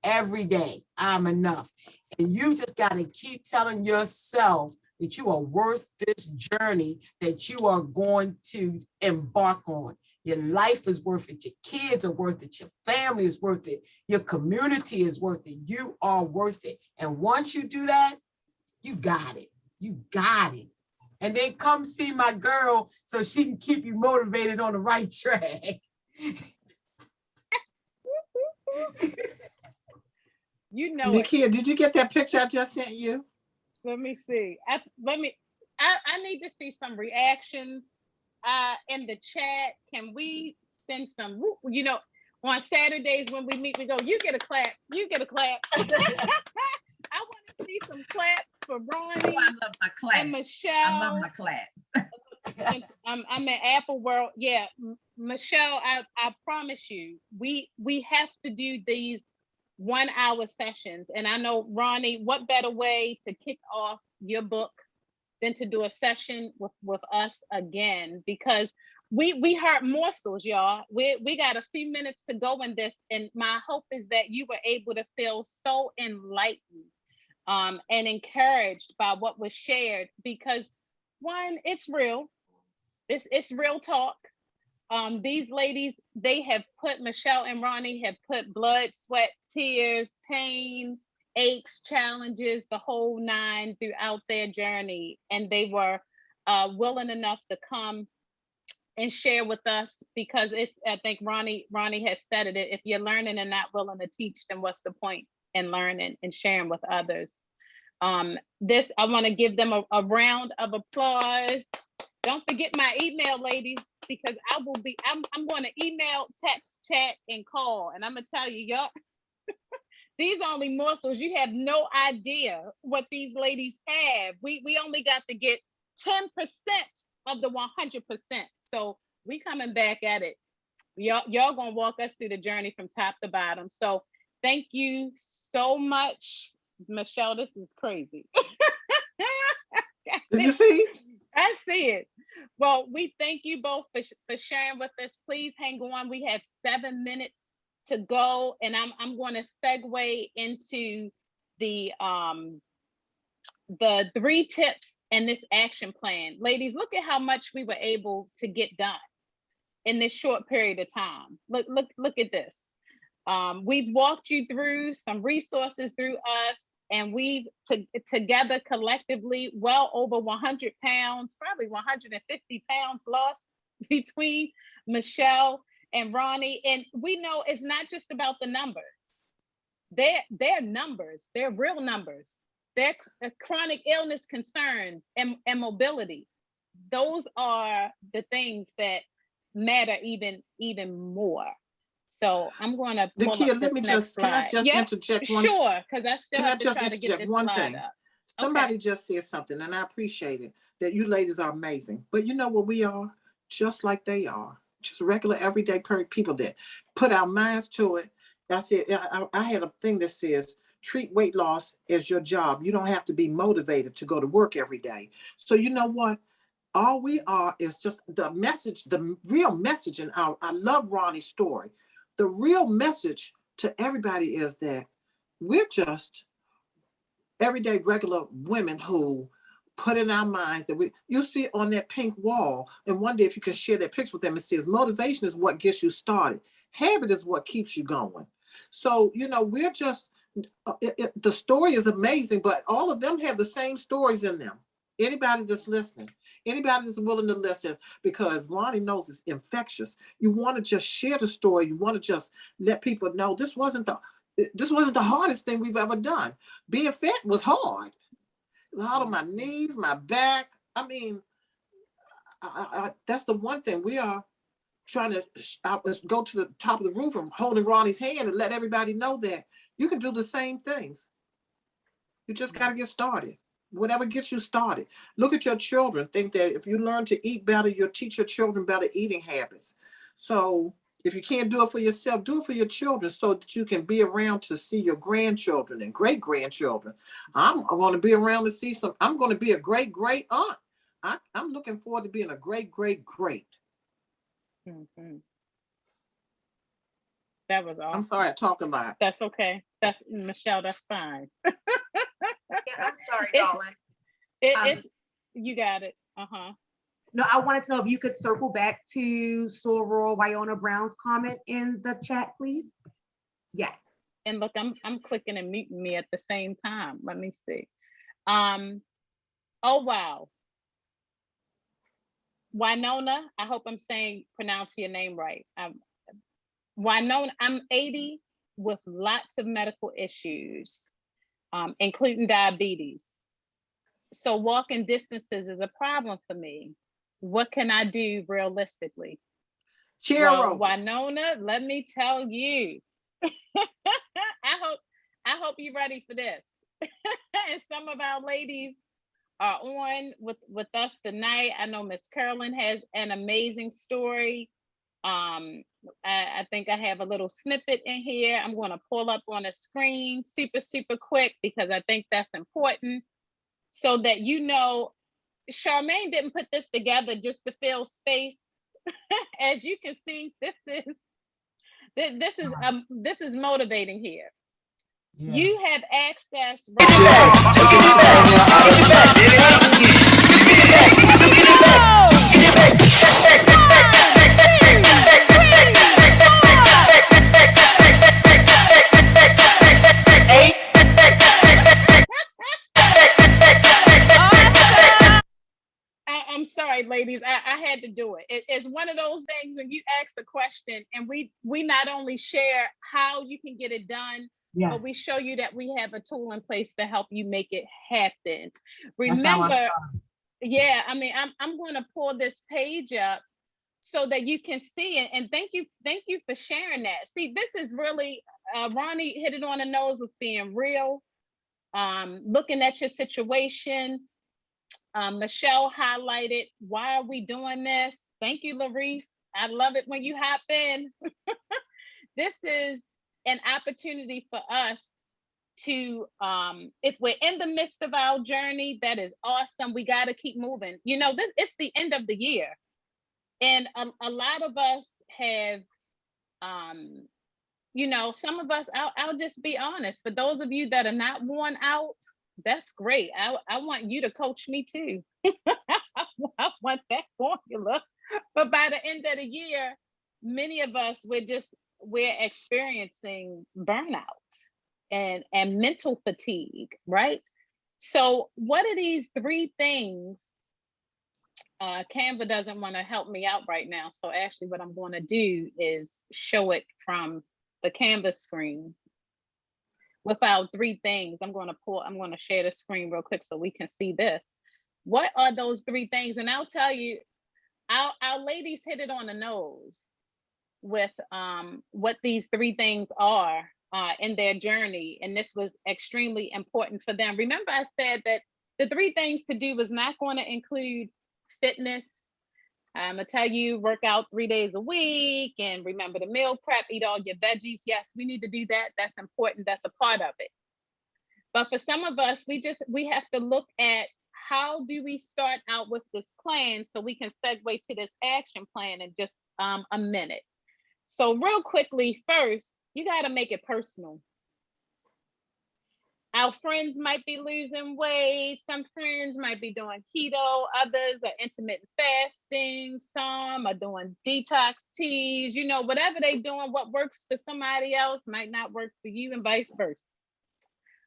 Every day, I'm enough. And you just got to keep telling yourself that you are worth this journey that you are going to embark on. Your life is worth it. Your kids are worth it. Your family is worth it. Your community is worth it. You are worth it. And once you do that, you got it. You got it. And then come see my girl so she can keep you motivated on the right track. You know it. Nikia, did you get that picture I just sent you? Let me see. I need to see some reactions in the chat. Can we send some, you know, on Saturdays when we meet, we go, you get a clap, you get a clap. I want to see some claps for Ronnie I love my claps. and Michelle. I love my claps. I'm in Apple World. Yeah, Michelle, I promise you, we have to do these 1 hour sessions. And I know, Ronnie, what better way to kick off your book than to do a session with us again, because we heard morsels, y'all. We got a few minutes to go in this, and my hope is that you were able to feel so enlightened and encouraged by what was shared, because one, it's real. It's real talk. These ladies, they have put, Michelle and Ronnie have put blood, sweat, tears, pain, aches, challenges, the whole nine throughout their journey. And they were willing enough to come and share with us, because it's, I think Ronnie has said it, if you're learning and not willing to teach, then what's the point in learning and sharing with others? This, I want to give them a round of applause. Don't forget my email, ladies, because I'm going to email, text, chat, and call. And I'm going to tell you, y'all, these only morsels. You have no idea what these ladies have. We only got to get 10% of the 100%. So we coming back at it. Y'all gonna walk us through the journey from top to bottom. So thank you so much, Michelle. This is crazy. Did you see? I see it. Well, we thank you both for sharing with us. Please hang on. We have 7 minutes to go, and I'm going to segue into the 3 tips and this action plan. Ladies, look at how much we were able to get done in this short period of time. Look at this. We've walked you through some resources through us, and we've together collectively well over 100 pounds, probably 150 pounds lost between Michelle and Ronnie. And we know it's not just about the numbers. They're numbers, they're real numbers. They're chronic illness concerns and mobility. Those are the things that matter even more. So I'm going to pull Nikia, up let me this just, next can I slide. just Yep, interject one? sure, because I still Can I have to just try to get interject this one slide thing? up. Somebody just said something, and I appreciate it, that you ladies are amazing. But you know what we are? Just like they are. Just regular, everyday people that put our minds to it. I said, I had a thing that says, treat weight loss as your job. You don't have to be motivated to go to work every day. So you know what? All we are is just the message, the real message. And I love Ronnie's story. The real message to everybody is that we're just everyday regular women who put in our minds that you see it on that pink wall. And one day, if you can share that picture with them, it says motivation is what gets you started. Habit is what keeps you going. So, you know, we're just, the story is amazing, but all of them have the same stories in them. Anybody that's listening, anybody that's willing to listen, because Ronnie knows it's infectious. You want to just share the story. You want to just let people know this wasn't the hardest thing we've ever done. Being fat was hard. It was hard on my knees, my back. I mean, that's the one thing we are trying to go to the top of the roof and holding Ronnie's hand and let everybody know that you can do the same things. You just got to get started. Whatever gets you started. Look at your children. Think that if you learn to eat better, you'll teach your children better eating habits. So if you can't do it for yourself, do it for your children so that you can be around to see your grandchildren and great-grandchildren. I'm going to be around to see I'm going to be a great aunt. I'm looking forward to being a great. Mm-hmm. That was awesome. I'm sorry, I talk a lot. That's okay. That's Michelle, that's fine. Yeah, I'm sorry, darling. It's you got it. No, I wanted to know if you could circle back to Soror Wyona Brown's comment in the chat, please. Yeah. And look, I'm clicking and muting me at the same time. Let me see. Oh wow. Winona, I hope I'm pronounce your name right. Winona, I'm 80 with lots of medical issues, including diabetes. So walking distances is a problem for me. What can I do realistically? Chair Well, roll. Winona, let me tell you. I hope you're ready for this. And some of our ladies are on with us tonight. I know Miss Carolyn has an amazing story. I think I have a little snippet in here. I'm going to pull up on a screen super quick because I think that's important so that you know Charmaine didn't put this together just to fill space. As you can see, this is motivating here. Yeah. You have access I'm sorry, ladies. I had to do it. It's one of those things when you ask a question and we not only share how you can get it done, Yeah. but we show you that we have a tool in place to help you make it happen. That's how I Remember, started. yeah, I mean, I'm going to pull this page up so that you can see it. And thank you for sharing that. See, this is really Ronnie hit it on the nose with being real, looking at your situation. Michelle highlighted, why are we doing this? Thank you, Larice. I love it when you hop in. This is an opportunity for us to, if we're in the midst of our journey, that is awesome. We got to keep moving. You know, it's the end of the year. And a lot of us have, you know, some of us, I'll just be honest, for those of you that are not worn out, that's great. I want you to coach me too. I want that formula. But by the end of the year, many of us, we're experiencing burnout and mental fatigue, right? So what are these 3 things? Canva doesn't want to help me out right now. So actually what I'm going to do is show it from the Canva screen. With our 3 things, I'm going to share the screen real quick so we can see this. What are those 3 things? And I'll tell you, our ladies hit it on the nose with what these 3 things are in their journey. And this was extremely important for them. Remember, I said that the 3 things to do was not going to include fitness. I'm gonna tell you, work out 3 days a week and remember to meal prep, eat all your veggies. Yes, we need to do that. That's important. That's a part of it. But for some of us, we have to look at how do we start out with this plan so we can segue to this action plan in just a minute. So real quickly, first, you got to make it personal. Our friends might be losing weight. Some friends might be doing keto. Others are intermittent fasting. Some are doing detox teas. You know, whatever they're doing, what works for somebody else might not work for you and vice versa.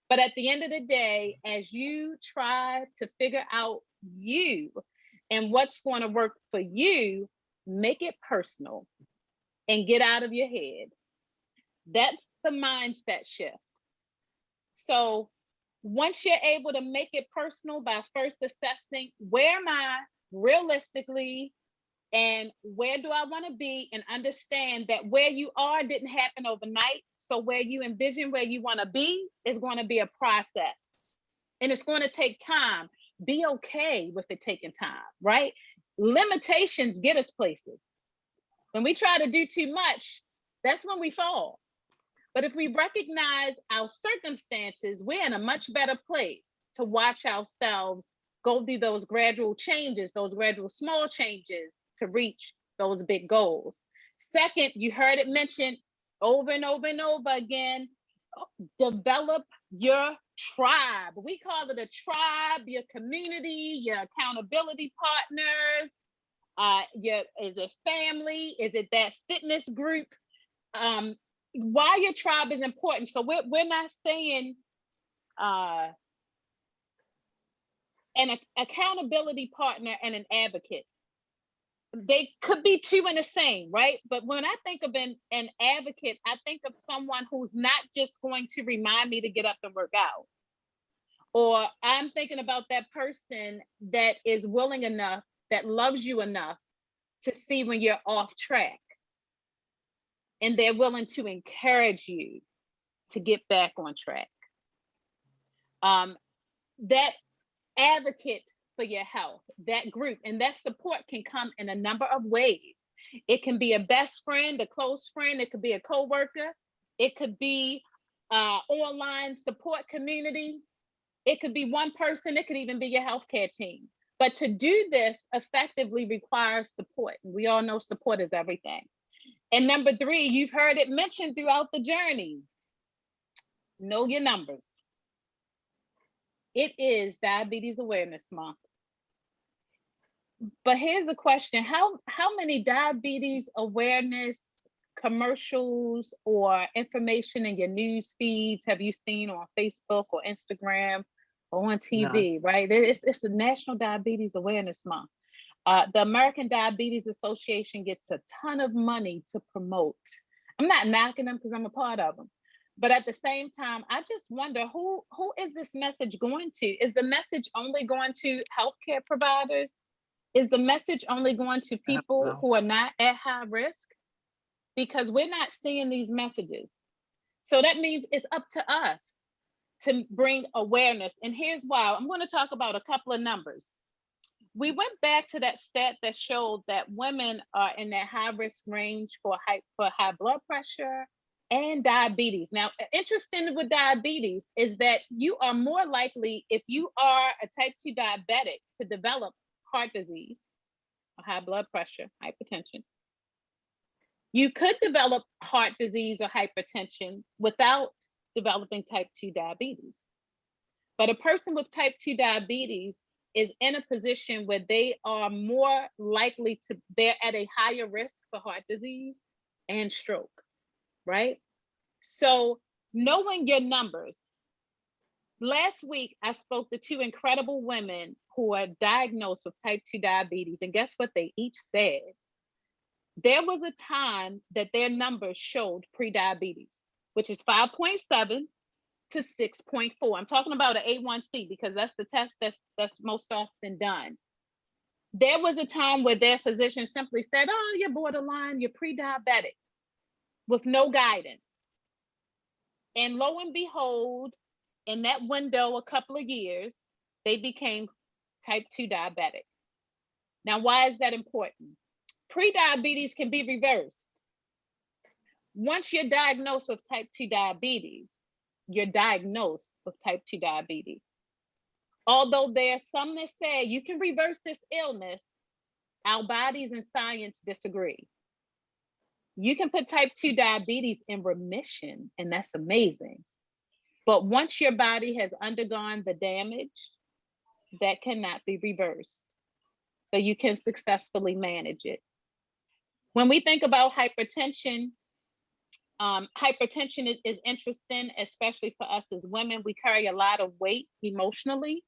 But at the end of the day, as you try to figure out you and what's going to work for you, make it personal and get out of your head. That's the mindset shift. So once you're able to make it personal by first assessing where am I realistically and where do I want to be, and understand that where you are didn't happen overnight. So where you envision where you want to be is going to be a process and it's going to take time. Be okay with it taking time, right? Limitations get us places. When we try to do too much, that's when we fall. But if we recognize our circumstances, we're in a much better place to watch ourselves go through those gradual changes, those gradual small changes to reach those big goals. Second, you heard it mentioned over and over and over again, develop your tribe. We call it a tribe, your community, your accountability partners. Is it family? Is it that fitness group? Why your tribe is important. So we're not saying an accountability partner and an advocate. they could be two in the same, right? But when I think of an advocate, I think of someone who's not just going to remind me to get up and work out. Or I'm thinking about that person that is willing enough, that loves you enough to see when you're off track. And they're willing to encourage you to get back on track. That advocate for your health, that group, and that support can come in a number of ways. It can be a best friend, a close friend, it could be a coworker, it could be online support community, it could be one person, it could even be your healthcare team. But to do this effectively requires support. We all know support is everything. And number 3, you've heard it mentioned throughout the journey. Know your numbers. It is Diabetes Awareness Month. But here's the question. How many diabetes awareness commercials or information in your news feeds have you seen on Facebook or Instagram or on TV, right? It's a National Diabetes Awareness Month. The American Diabetes Association gets a ton of money to promote. I'm not knocking them because I'm a part of them. But at the same time, I just wonder who is this message going to? Is the message only going to healthcare providers? Is the message only going to people who are not at high risk? Because we're not seeing these messages. So that means it's up to us to bring awareness. And here's why. I'm going to talk about a couple of numbers. We went back to that stat that showed that women are in that high risk range for high blood pressure and diabetes. Now, interesting with diabetes is that you are more likely, if you are a type 2 diabetic, to develop heart disease, or high blood pressure, hypertension. You could develop heart disease or hypertension without developing type 2 diabetes. But a person with type 2 diabetes is in a position where they are more likely to, they're at a higher risk for heart disease and stroke, right? So knowing your numbers. Last week, I spoke to 2 incredible women who are diagnosed with type 2 diabetes. And guess what they each said? There was a time that their numbers showed pre-diabetes, which is 5.7 to 6.4. I'm talking about an A1C because that's the test that's most often done. There was a time where their physician simply said, oh, you're borderline, you're pre-diabetic, with no guidance. And lo and behold, in that window, a couple of years, they became type 2 diabetic. Now, why is that important? Pre-diabetes can be reversed. Once you're diagnosed with type 2 diabetes, you're diagnosed with type 2 diabetes. Although there are some that say you can reverse this illness, our bodies and science disagree. You can put type 2 diabetes in remission, and that's amazing. But once your body has undergone the damage, that cannot be reversed. So you can successfully manage it. When we think about hypertension, hypertension is interesting, especially for us as women. We carry a lot of weight emotionally.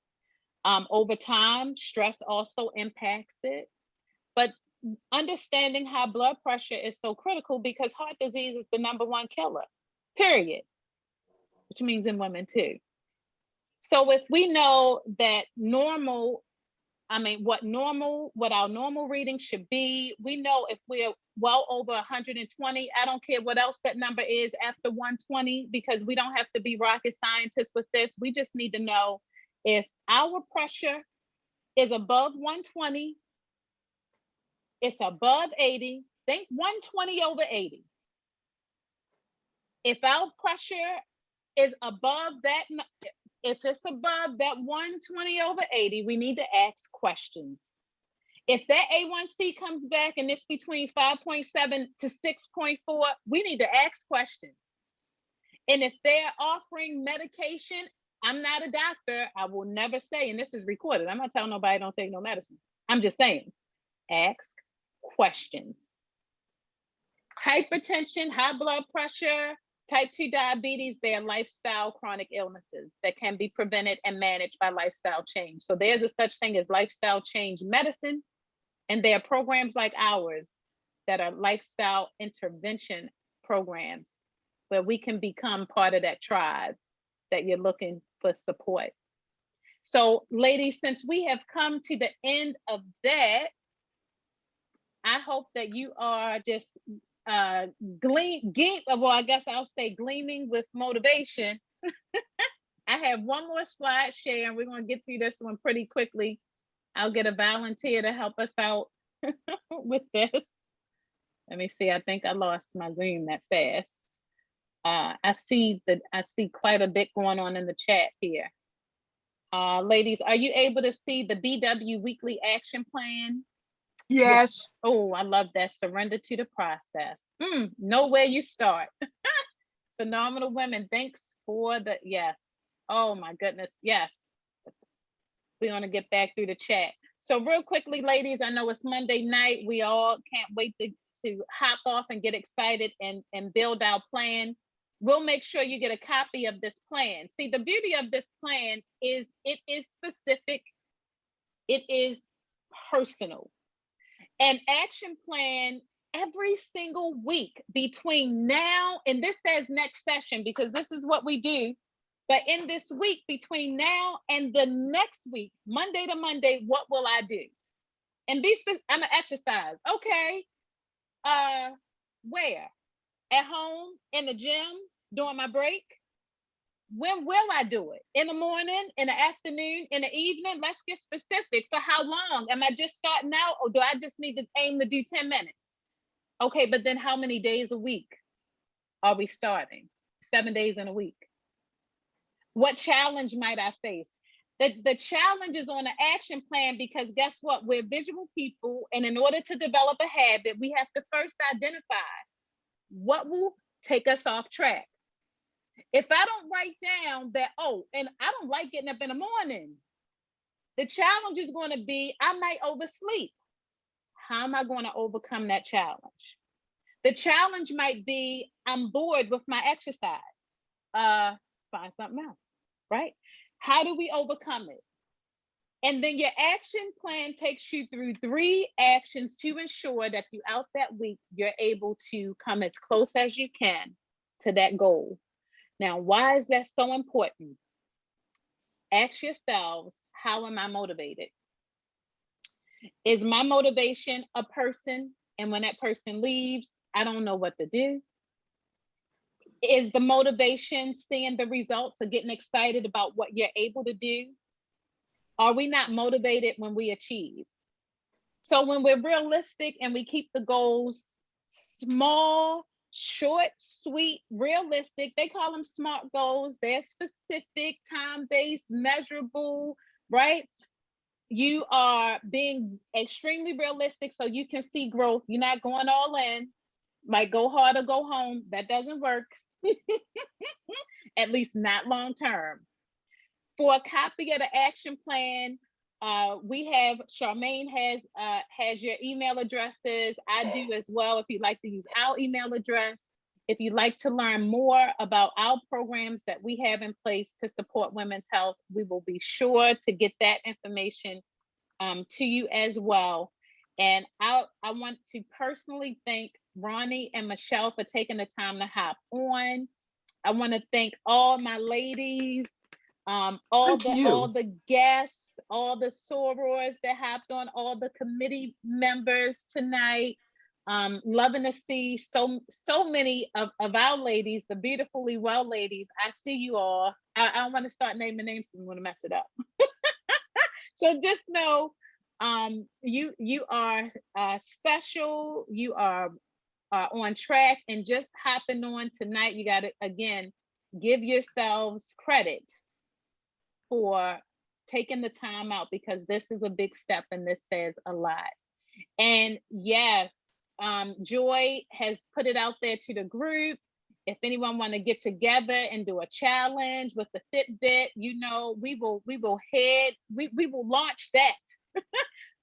Over time, stress also impacts it. But understanding high blood pressure is so critical because heart disease is the #1 killer, period, which means in women too. So if we know that what our normal reading should be, we know if we're well over 120, I don't care what else that number is after 120, because we don't have to be rocket scientists with this. We just need to know if our pressure is above 120, it's above 80, think 120 over 80. If our pressure is above that, if it's above that 120 over 80, we need to ask questions. If that A1C comes back and it's between 5.7 to 6.4, we need to ask questions. And if they're offering medication, I'm not a doctor. I will never say, and this is recorded, I'm not telling nobody don't take no medicine. I'm just saying, ask questions. Hypertension, high blood pressure, type 2 diabetes, they are lifestyle chronic illnesses that can be prevented and managed by lifestyle change. So there's a such thing as lifestyle change medicine And there are programs like ours that are lifestyle intervention programs where we can become part of that tribe that you're looking for support. So ladies, since we have come to the end of that, I hope that you are just gleaming with motivation. I have one more slide share and we're going to get through this one pretty quickly. I'll get a volunteer to help us out with this. Let me see. I think I lost my Zoom that fast. I see quite a bit going on in the chat here. Ladies, are you able to see the BW weekly action plan? Yes. Oh, I love that. Surrender to the process. Know where you start. Phenomenal women. Thanks for the yes. Oh my goodness. Yes. We want to get back through the chat. So real quickly, ladies, I know it's Monday night. We all can't wait to hop off and get excited and build our plan. We'll make sure you get a copy of this plan. See, the beauty of this plan is it is specific. It is personal. An action plan every single week between now, and this says next session because this is what we do. But in this week, between now and the next week, Monday to Monday, what will I do? And be specific. I'm gonna exercise. Okay. Where? At home, in the gym, during my break? When will I do it? In the morning, in the afternoon, in the evening? Let's get specific. For how long? Am I just starting out or do I just need to aim to do 10 minutes? Okay, but then how many days a week are we starting? 7 days in a week. What challenge might I face? The challenge is on the action plan because guess what? We're visual people, and in order to develop a habit, we have to first identify what will take us off track. If I don't write down that, and I don't like getting up in the morning, the challenge is going to be I might oversleep. How am I going to overcome that challenge? The challenge might be I'm bored with my exercise. Find something else, right? How do we overcome it? And then your action plan takes you through 3 actions to ensure that throughout that week, you're able to come as close as you can to that goal. Now, why is that so important? Ask yourselves, how am I motivated? Is my motivation a person? And when that person leaves, I don't know what to do. Is the motivation seeing the results or getting excited about what you're able to do? Are we not motivated when we achieve? So when we're realistic and we keep the goals small, short, sweet, realistic, they call them SMART goals. They're specific, time-based, measurable, right? You are being extremely realistic so you can see growth. You're not going all in. Might go hard or go home. That doesn't work. At least not long term. For a copy of the action plan, we have Charmaine has your email addresses. I do as well. If you'd like to use our email address, if you'd like to learn more about our programs that we have in place to support women's health, we will be sure to get that information to you as well. And I want to personally thank Ronnie and Michelle for taking the time to hop on. I want to thank all my ladies, all the guests, all the sorors that hopped on, all the committee members tonight. Loving to see so many of our ladies, the beautifully well ladies. I see you all. I don't want to start naming names because I'm going to mess it up. So just know you are special. You are on track, and just hopping on tonight, you got to again give yourselves credit for taking the time out because this is a big step and this says a lot. And yes, Joy has put it out there to the group. If anyone want to get together and do a challenge with the Fitbit, you know, we will launch that.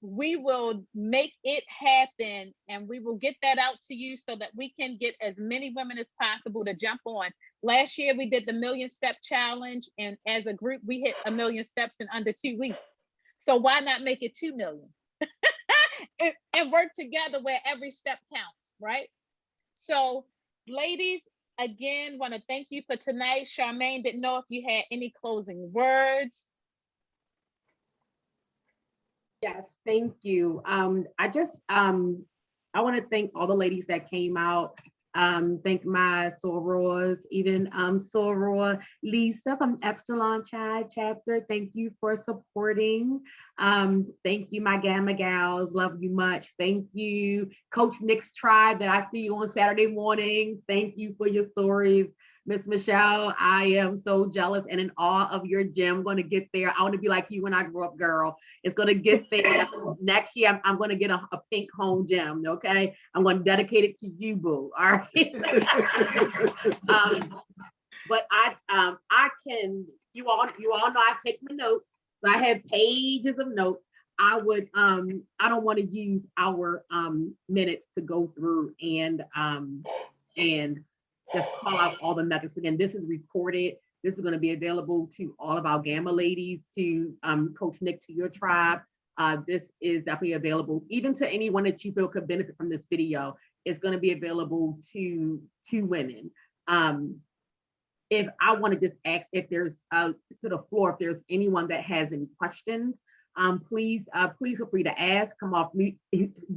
We will make it happen and we will get that out to you so that we can get as many women as possible to jump on. Last year, we did the 1,000,000 step challenge, and as a group, we hit 1,000,000 steps in under 2 weeks. So why not make it 2 million? and work together where every step counts, right? So, ladies, again, want to thank you for tonight. Charmaine, didn't know if you had any closing words. Yes, thank you. I want to thank all the ladies that came out. Thank my sorors, even soror Lisa from Epsilon Chi chapter. Thank you for supporting. Thank you, my Gamma gals. Love you much. Thank you, Coach Nick's tribe that I see you on Saturday mornings. Thank you for your stories. Miss Michelle, I am so jealous and in awe of your gym. I'm going to get there. I want to be like you when I grow up, girl. It's going to get there. Next year, I'm going to get a pink home gym, okay? I'm going to dedicate it to you, boo, all right? But I can, you all know I take my notes. So I have pages of notes. I don't want to use our minutes to go through and just call out all the nuggets. Again, this is recorded. This is going to be available to all of our Gamma ladies, to Coach Nick, to your tribe. This is definitely available, even to anyone that you feel could benefit from this video. It's going to be available to women. If I want to just ask if there's to the floor, if there's anyone that has any questions, please feel free to ask. Come off mute.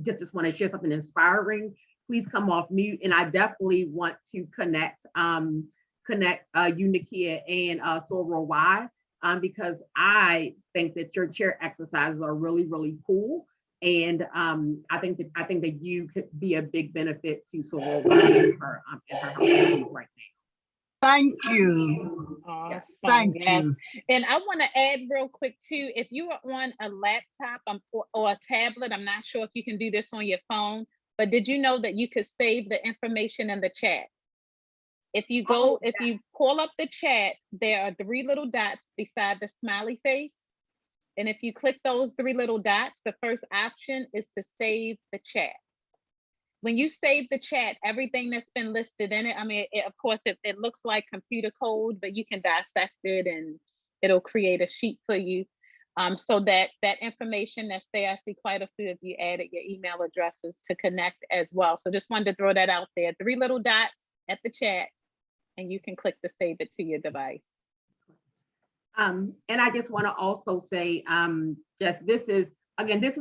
Just want to share something inspiring. Please come off mute, and I definitely want to connect you, Nakia, and Soror Y, because I think that your chair exercises are really, really cool, and I think that you could be a big benefit to Soror Y and her health issues right now. Thank you. Awesome. Thank Yes. you. And I want to add real quick too, if you are on a laptop or a tablet, I'm not sure if you can do this on your phone, but did you know that you could save the information in the chat? If you go, if you pull up the chat, there are 3 little dots beside the smiley face. And if you click those 3 little dots, the first option is to save the chat. When you save the chat, everything that's been listed in it, I mean, of course, it looks like computer code, but you can dissect it and it'll create a sheet for you. So that information that's there, I see quite a few of you added your email addresses to connect as well. So just wanted to throw that out there. 3 little dots at the chat, and you can click to save it to your device. And I just want to also say, this is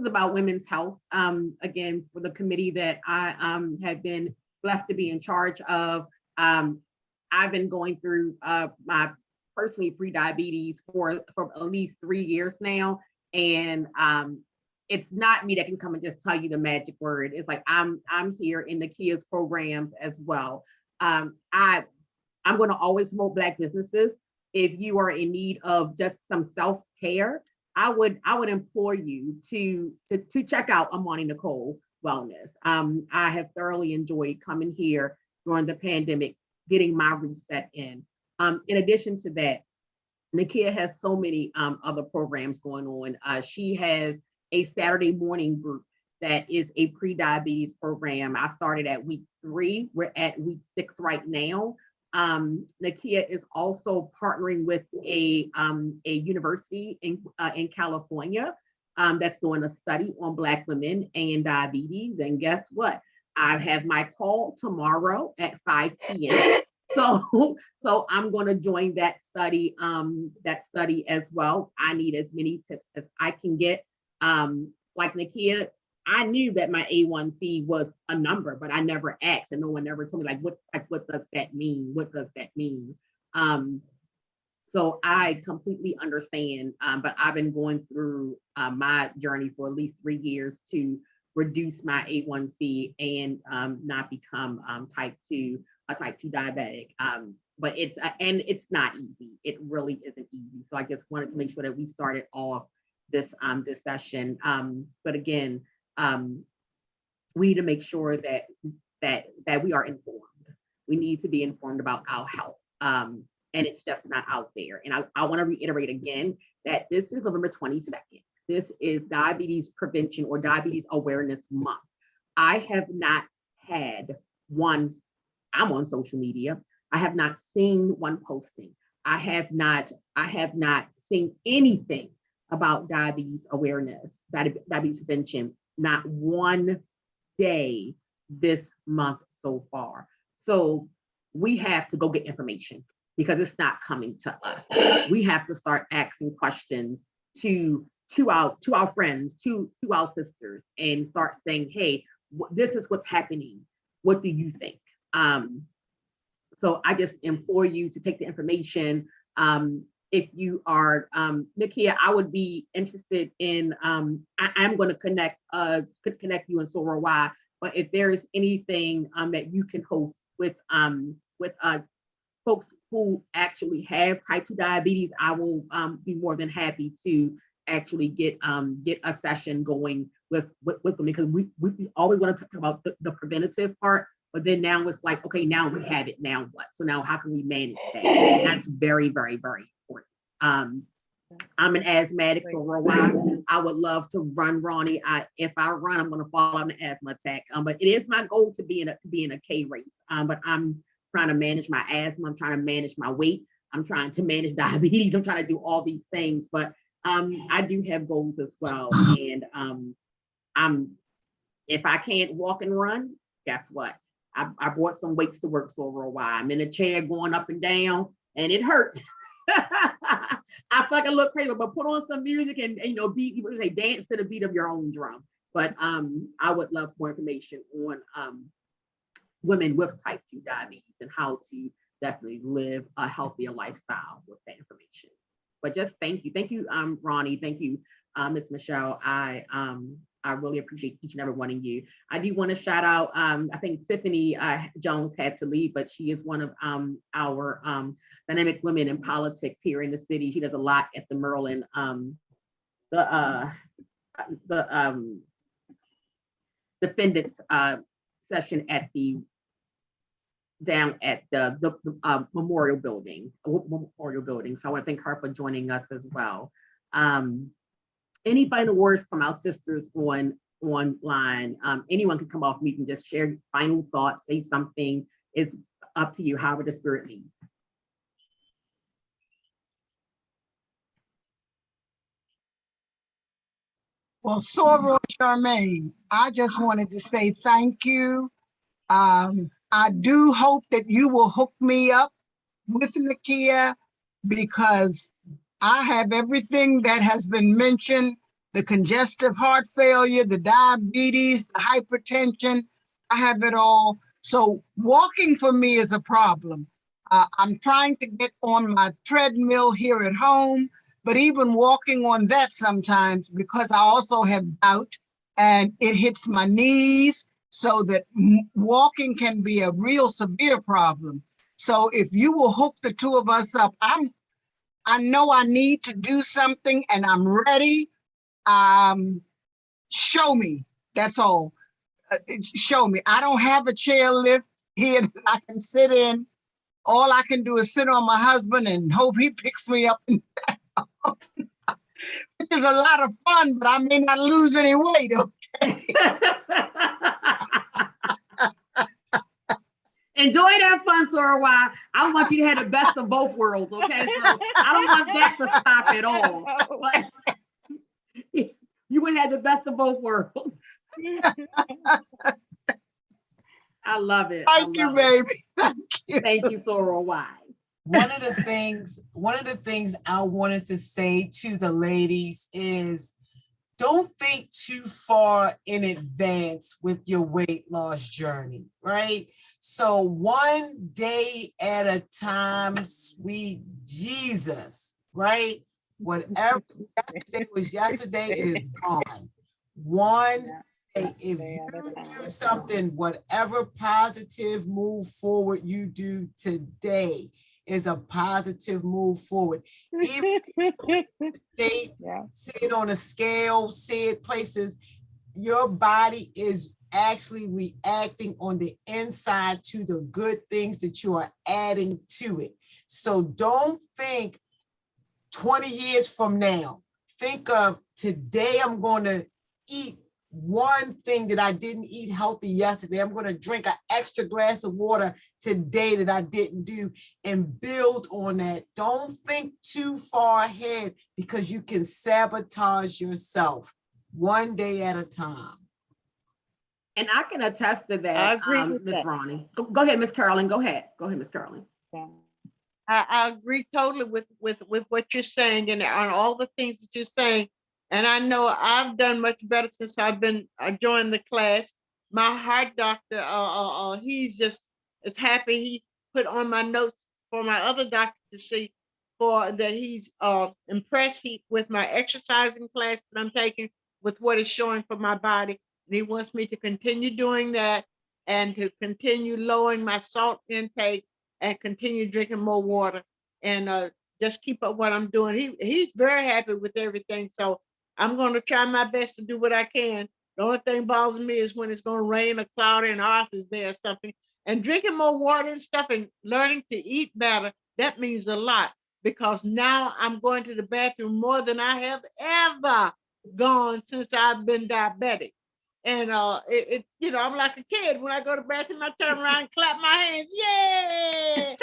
about women's health. Again, for the committee that I have been blessed to be in charge of, I've been going through my personally pre-diabetes for at least 3 years now. And it's not me that can come and just tell you the magic word. It's like I'm here in Nakia's programs as well. I'm going to always promote Black businesses. If you are in need of just some self-care, I would implore you to check out Amani Nicol Wellness. I have thoroughly enjoyed coming here during the pandemic, getting my reset in. In addition to that, Nakia has so many other programs going on. She has a Saturday morning group that is a pre-diabetes program. I started at week 3. We're at week 6 right now. Nakia is also partnering with a university in California that's doing a study on Black women and diabetes. And guess what? I have my call tomorrow at 5 p.m. So I'm going to join that study as well. I need as many tips as I can get. Like Nakia, I knew that my A1C was a number, but I never asked, and no one ever told me what does that mean? What does that mean? So I completely understand, but I've been going through my journey for at least 3 years to reduce my A1C and not become a type 2 diabetic. But it's not easy. It really isn't easy. So I just wanted to make sure that we started off this session. But again, we need to make sure that we are informed. We need to be informed about our health. And it's just not out there. And I want to reiterate again that this is November 22nd. This is Diabetes Prevention or Diabetes Awareness Month. I have not had one, I'm on social media. I have not seen one posting. I have not seen anything about diabetes awareness, diabetes prevention not one day this month so far. So we have to go get information because it's not coming to us. We have to start asking questions to our friends, to our sisters, and start saying, hey, this is what's happening. What do you think? So I just implore you to take the information. If you are, Nakia, I would be interested in, I'm going to connect you in Sorority, but if there is anything that you can host with folks who actually have type 2 diabetes, I will be more than happy to actually get a session going with them, because we always want to talk about the preventative part, but then now it's like, okay, now we have it, now what? So now how can we manage that? That's very, very, very important. I'm an asthmatic, so worldwide, I would love to run, Ronnie. If I run, I'm going to fall on an asthma attack. But it is my goal to be in a K race. But I'm trying to manage my asthma. I'm trying to manage my weight. I'm trying to manage diabetes. I'm trying to do all these things. But I do have goals as well. And if I can't walk and run, guess what? I brought some weights to work for a while. I'm in a chair going up and down, and it hurts. I fucking look crazy, but put on some music and dance to the beat of your own drum. But I would love more information on women with type 2 diabetes and how to definitely live a healthier lifestyle with that information. But just thank you, Ronnie. Thank you, Ms. Michelle. I really appreciate each and every one of you. I do want to shout out, I think Tiffany Jones had to leave, but she is one of our dynamic women in politics here in the city. She does a lot at the Maryland, the defendants session at down at the memorial building. So I want to thank her for joining us as well. Any final words from our sisters online? Anyone can come off mute and just share final thoughts, say something. It's up to you, however the spirit leads. Well, Soror Charmaine, I just wanted to say thank you. I do hope that you will hook me up with Nakia, because I have everything that has been mentioned: the congestive heart failure, the diabetes, the hypertension. I have it all. So walking for me is a problem. I'm trying to get on my treadmill here at home, but even walking on that sometimes, because I also have gout and it hits my knees, so that walking can be a real severe problem. So if you will hook the two of us up, I know I need to do something and I'm ready. Show me, that's all. Show me. I don't have a chairlift here that I can sit in. All I can do is sit on my husband and hope he picks me up. Which is a lot of fun, but I may not lose any weight, okay? Enjoy that fun, Sorority. I want you to have the best of both worlds, okay? So I don't want that to stop at all. But you would have the best of both worlds. I love it. Thank you, baby. Thank you. Thank you, Sorority. One of the things I wanted to say to the ladies is, don't think too far in advance with your weight loss journey, right? So one day at a time, sweet Jesus, right? Whatever yesterday was yesterday, it is gone. One day, if you do something, whatever positive move forward you do today is a positive move forward. Even see it on a scale, see it places, your body is actually reacting on the inside to the good things that you are adding to it. So don't think 20 years from now. Think of today, I'm going to eat one thing that I didn't eat healthy yesterday. I'm going to drink an extra glass of water today that I didn't do, and build on that. Don't think too far ahead, because you can sabotage yourself. One day at a time. And I can attest to I that, agree with Miss that. Ronnie. Go ahead, Miss Carolyn. Go ahead. Go ahead, Miss Carolyn. Yeah. I agree totally with what you're saying and on all the things that you're saying. And I know I've done much better since I've been joined the class. My heart doctor, he's just as happy. He put on my notes for my other doctor to see for that he's impressed with my exercising class that I'm taking with what it's showing for my body. And he wants me to continue doing that and to continue lowering my salt intake and continue drinking more water and just keep up what I'm doing. He's very happy with everything. So I'm going to try my best to do what I can. The only thing bothers me is when it's going to rain or cloudy and Arthur's there or something. And drinking more water and stuff and learning to eat better, that means a lot because now I'm going to the bathroom more than I have ever gone since I've been diabetic. And I'm like a kid. When I go to the bathroom, I turn around and clap my hands. Yay!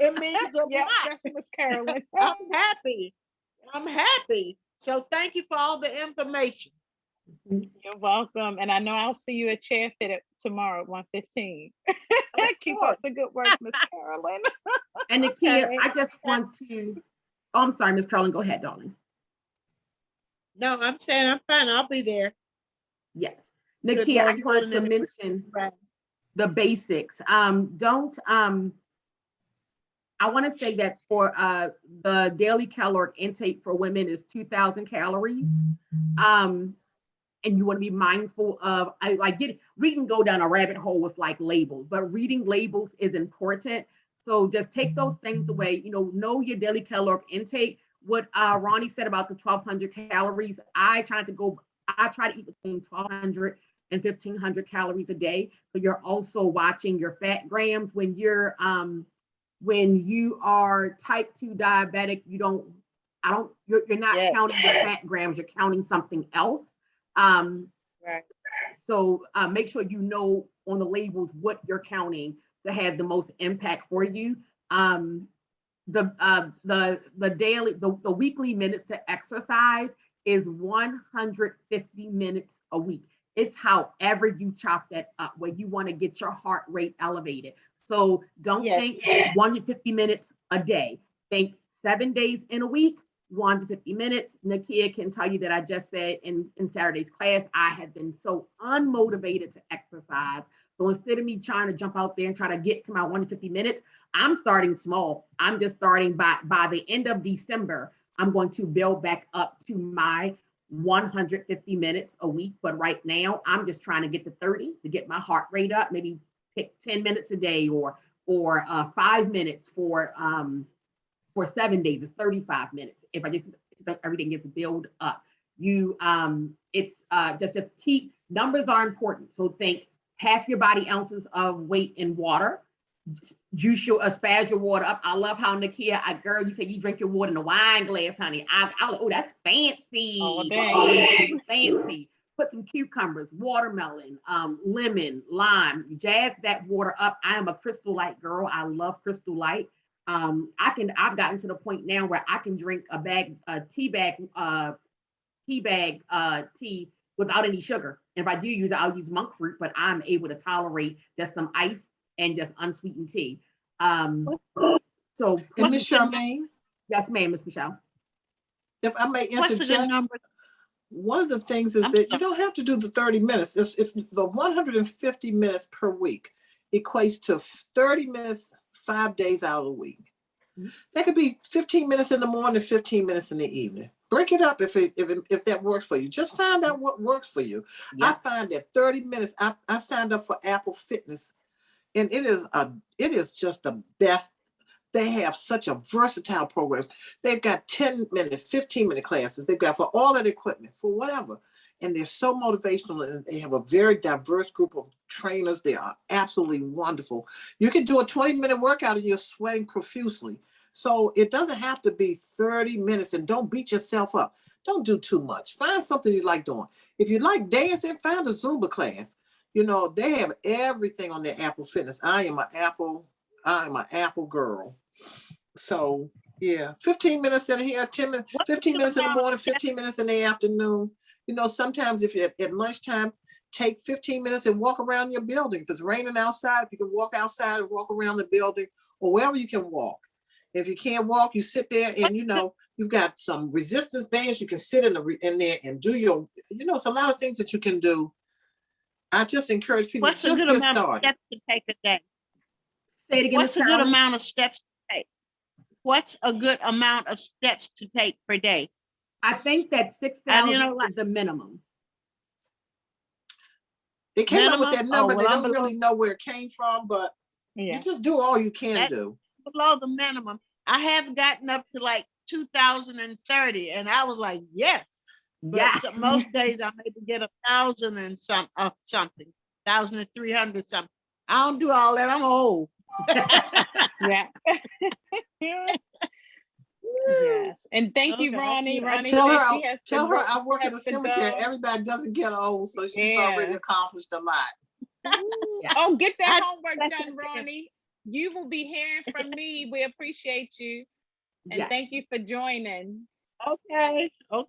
It means a Yeah, lot. that's Miss Carolyn. I'm happy. I'm happy. So thank you for all the information. You're welcome. And I know I'll see you at Chair Fit tomorrow at 1:15. Keep course. up the good work, Miss Carolyn. And Nakia, Okay. I just want to, oh, I'm sorry, Miss Carolyn. Go ahead, darling. No, I'm saying I'm fine. I'll be there. Yes. Good Nakia, I Lord, just wanted to holding it. mention Right. the basics. I want to say that for the daily caloric intake for women is 2,000 calories. And you want to be mindful of, we can go down a rabbit hole with like labels, but reading labels is important. So just take those things away, know your daily caloric intake. What Ronnie said about the 1,200 calories, I try to eat between 1,200 and 1,500 calories a day. So you're also watching your fat grams when you are type 2 diabetic, you're not Yes. counting your fat grams, you're counting something else. Right. So make sure you know on the labels what you're counting to have the most impact for you. The weekly minutes to exercise is 150 minutes a week. It's however you chop that up, where you want to get your heart rate elevated. So don't think 150 minutes a day. Think 7 days in a week, 150 minutes. Nakia can tell you that I just said in Saturday's class, I have been so unmotivated to exercise. So instead of me trying to jump out there and try to get to my 150 minutes, I'm starting small. I'm just starting by the end of December, I'm going to build back up to my 150 minutes a week. But right now, I'm just trying to get to 30 to get my heart rate up, maybe pick 10 minutes a day or 5 minutes for 7 days. It's 35 minutes. If I just everything gets built up, just keep numbers are important. So think half your body ounces of weight in water. Juice spaz your water up. I love how Nakia, girl, you say you drink your water in a wine glass, honey. Oh, that's fancy. Oh, dang. Fancy. Put some cucumbers, watermelon, lemon, lime. Jazz that water up. I am a Crystal Light girl. I love Crystal Light. I've gotten to the point now where I can drink a tea without any sugar. And if I do use it, I'll use monk fruit, but I'm able to tolerate just some ice and just unsweetened tea. So And Miss Charmaine, yes, ma'am, Miss Michelle. if I may What's the interject, number? one of the things is I'm that you sorry. don't have to do the 30 minutes. It's the 150 minutes per week equates to 30 minutes, 5 days out of the week. That could be 15 minutes in the morning, 15 minutes in the evening. Break it up if that works for you. Just find out what works for you. Yeah. I find that 30 minutes, I signed up for Apple Fitness, and it is just the best. They have such a versatile programs. They've got 10-minute, 15-minute classes. They've got for all that equipment, for whatever. And they're so motivational, and they have a very diverse group of trainers. They are absolutely wonderful. You can do a 20-minute workout and you're sweating profusely. So it doesn't have to be 30 minutes, and don't beat yourself up. Don't do too much. Find something you like doing. If you like dancing, find a Zumba class. They have everything on their Apple Fitness. I am an Apple girl. So yeah, 15 minutes in here, 10 minutes, 15 minutes in the morning, 15 minutes in the afternoon. Sometimes if you're at lunchtime, take 15 minutes and walk around your building. If it's raining outside, if you can walk outside and walk around the building or wherever you can walk. If you can't walk, you sit there and you've got some resistance bands. You can sit in there and do your, it's a lot of things that you can do. I just encourage people What's to a just good get amount of started. steps to take a day? Say it again. What's a good amount of steps to take? What's a good amount of steps to take per day? I think that I 6,000 is the minimum. They came up with that Minimum? number. Oh, They well, don't really know where it came from, but Yeah. you just do all you can That's do. below the minimum. I have gotten up to like 2,030, and I was like, yes. But Yeah. most days I maybe get 1,000 and something, 1,300 something. I don't do all that. I'm old. Yeah. Yes. And thank you, Okay. Ronnie. Ronnie Tell says her, she has to tell her go. I work She at a has to cemetery. go. Everybody doesn't get old, so she's Yeah. already accomplished a lot. Yeah. Oh, get that I- homework done, Ronnie. You will be hearing from me. We appreciate you. And Yes. thank you for joining. Okay. Okay.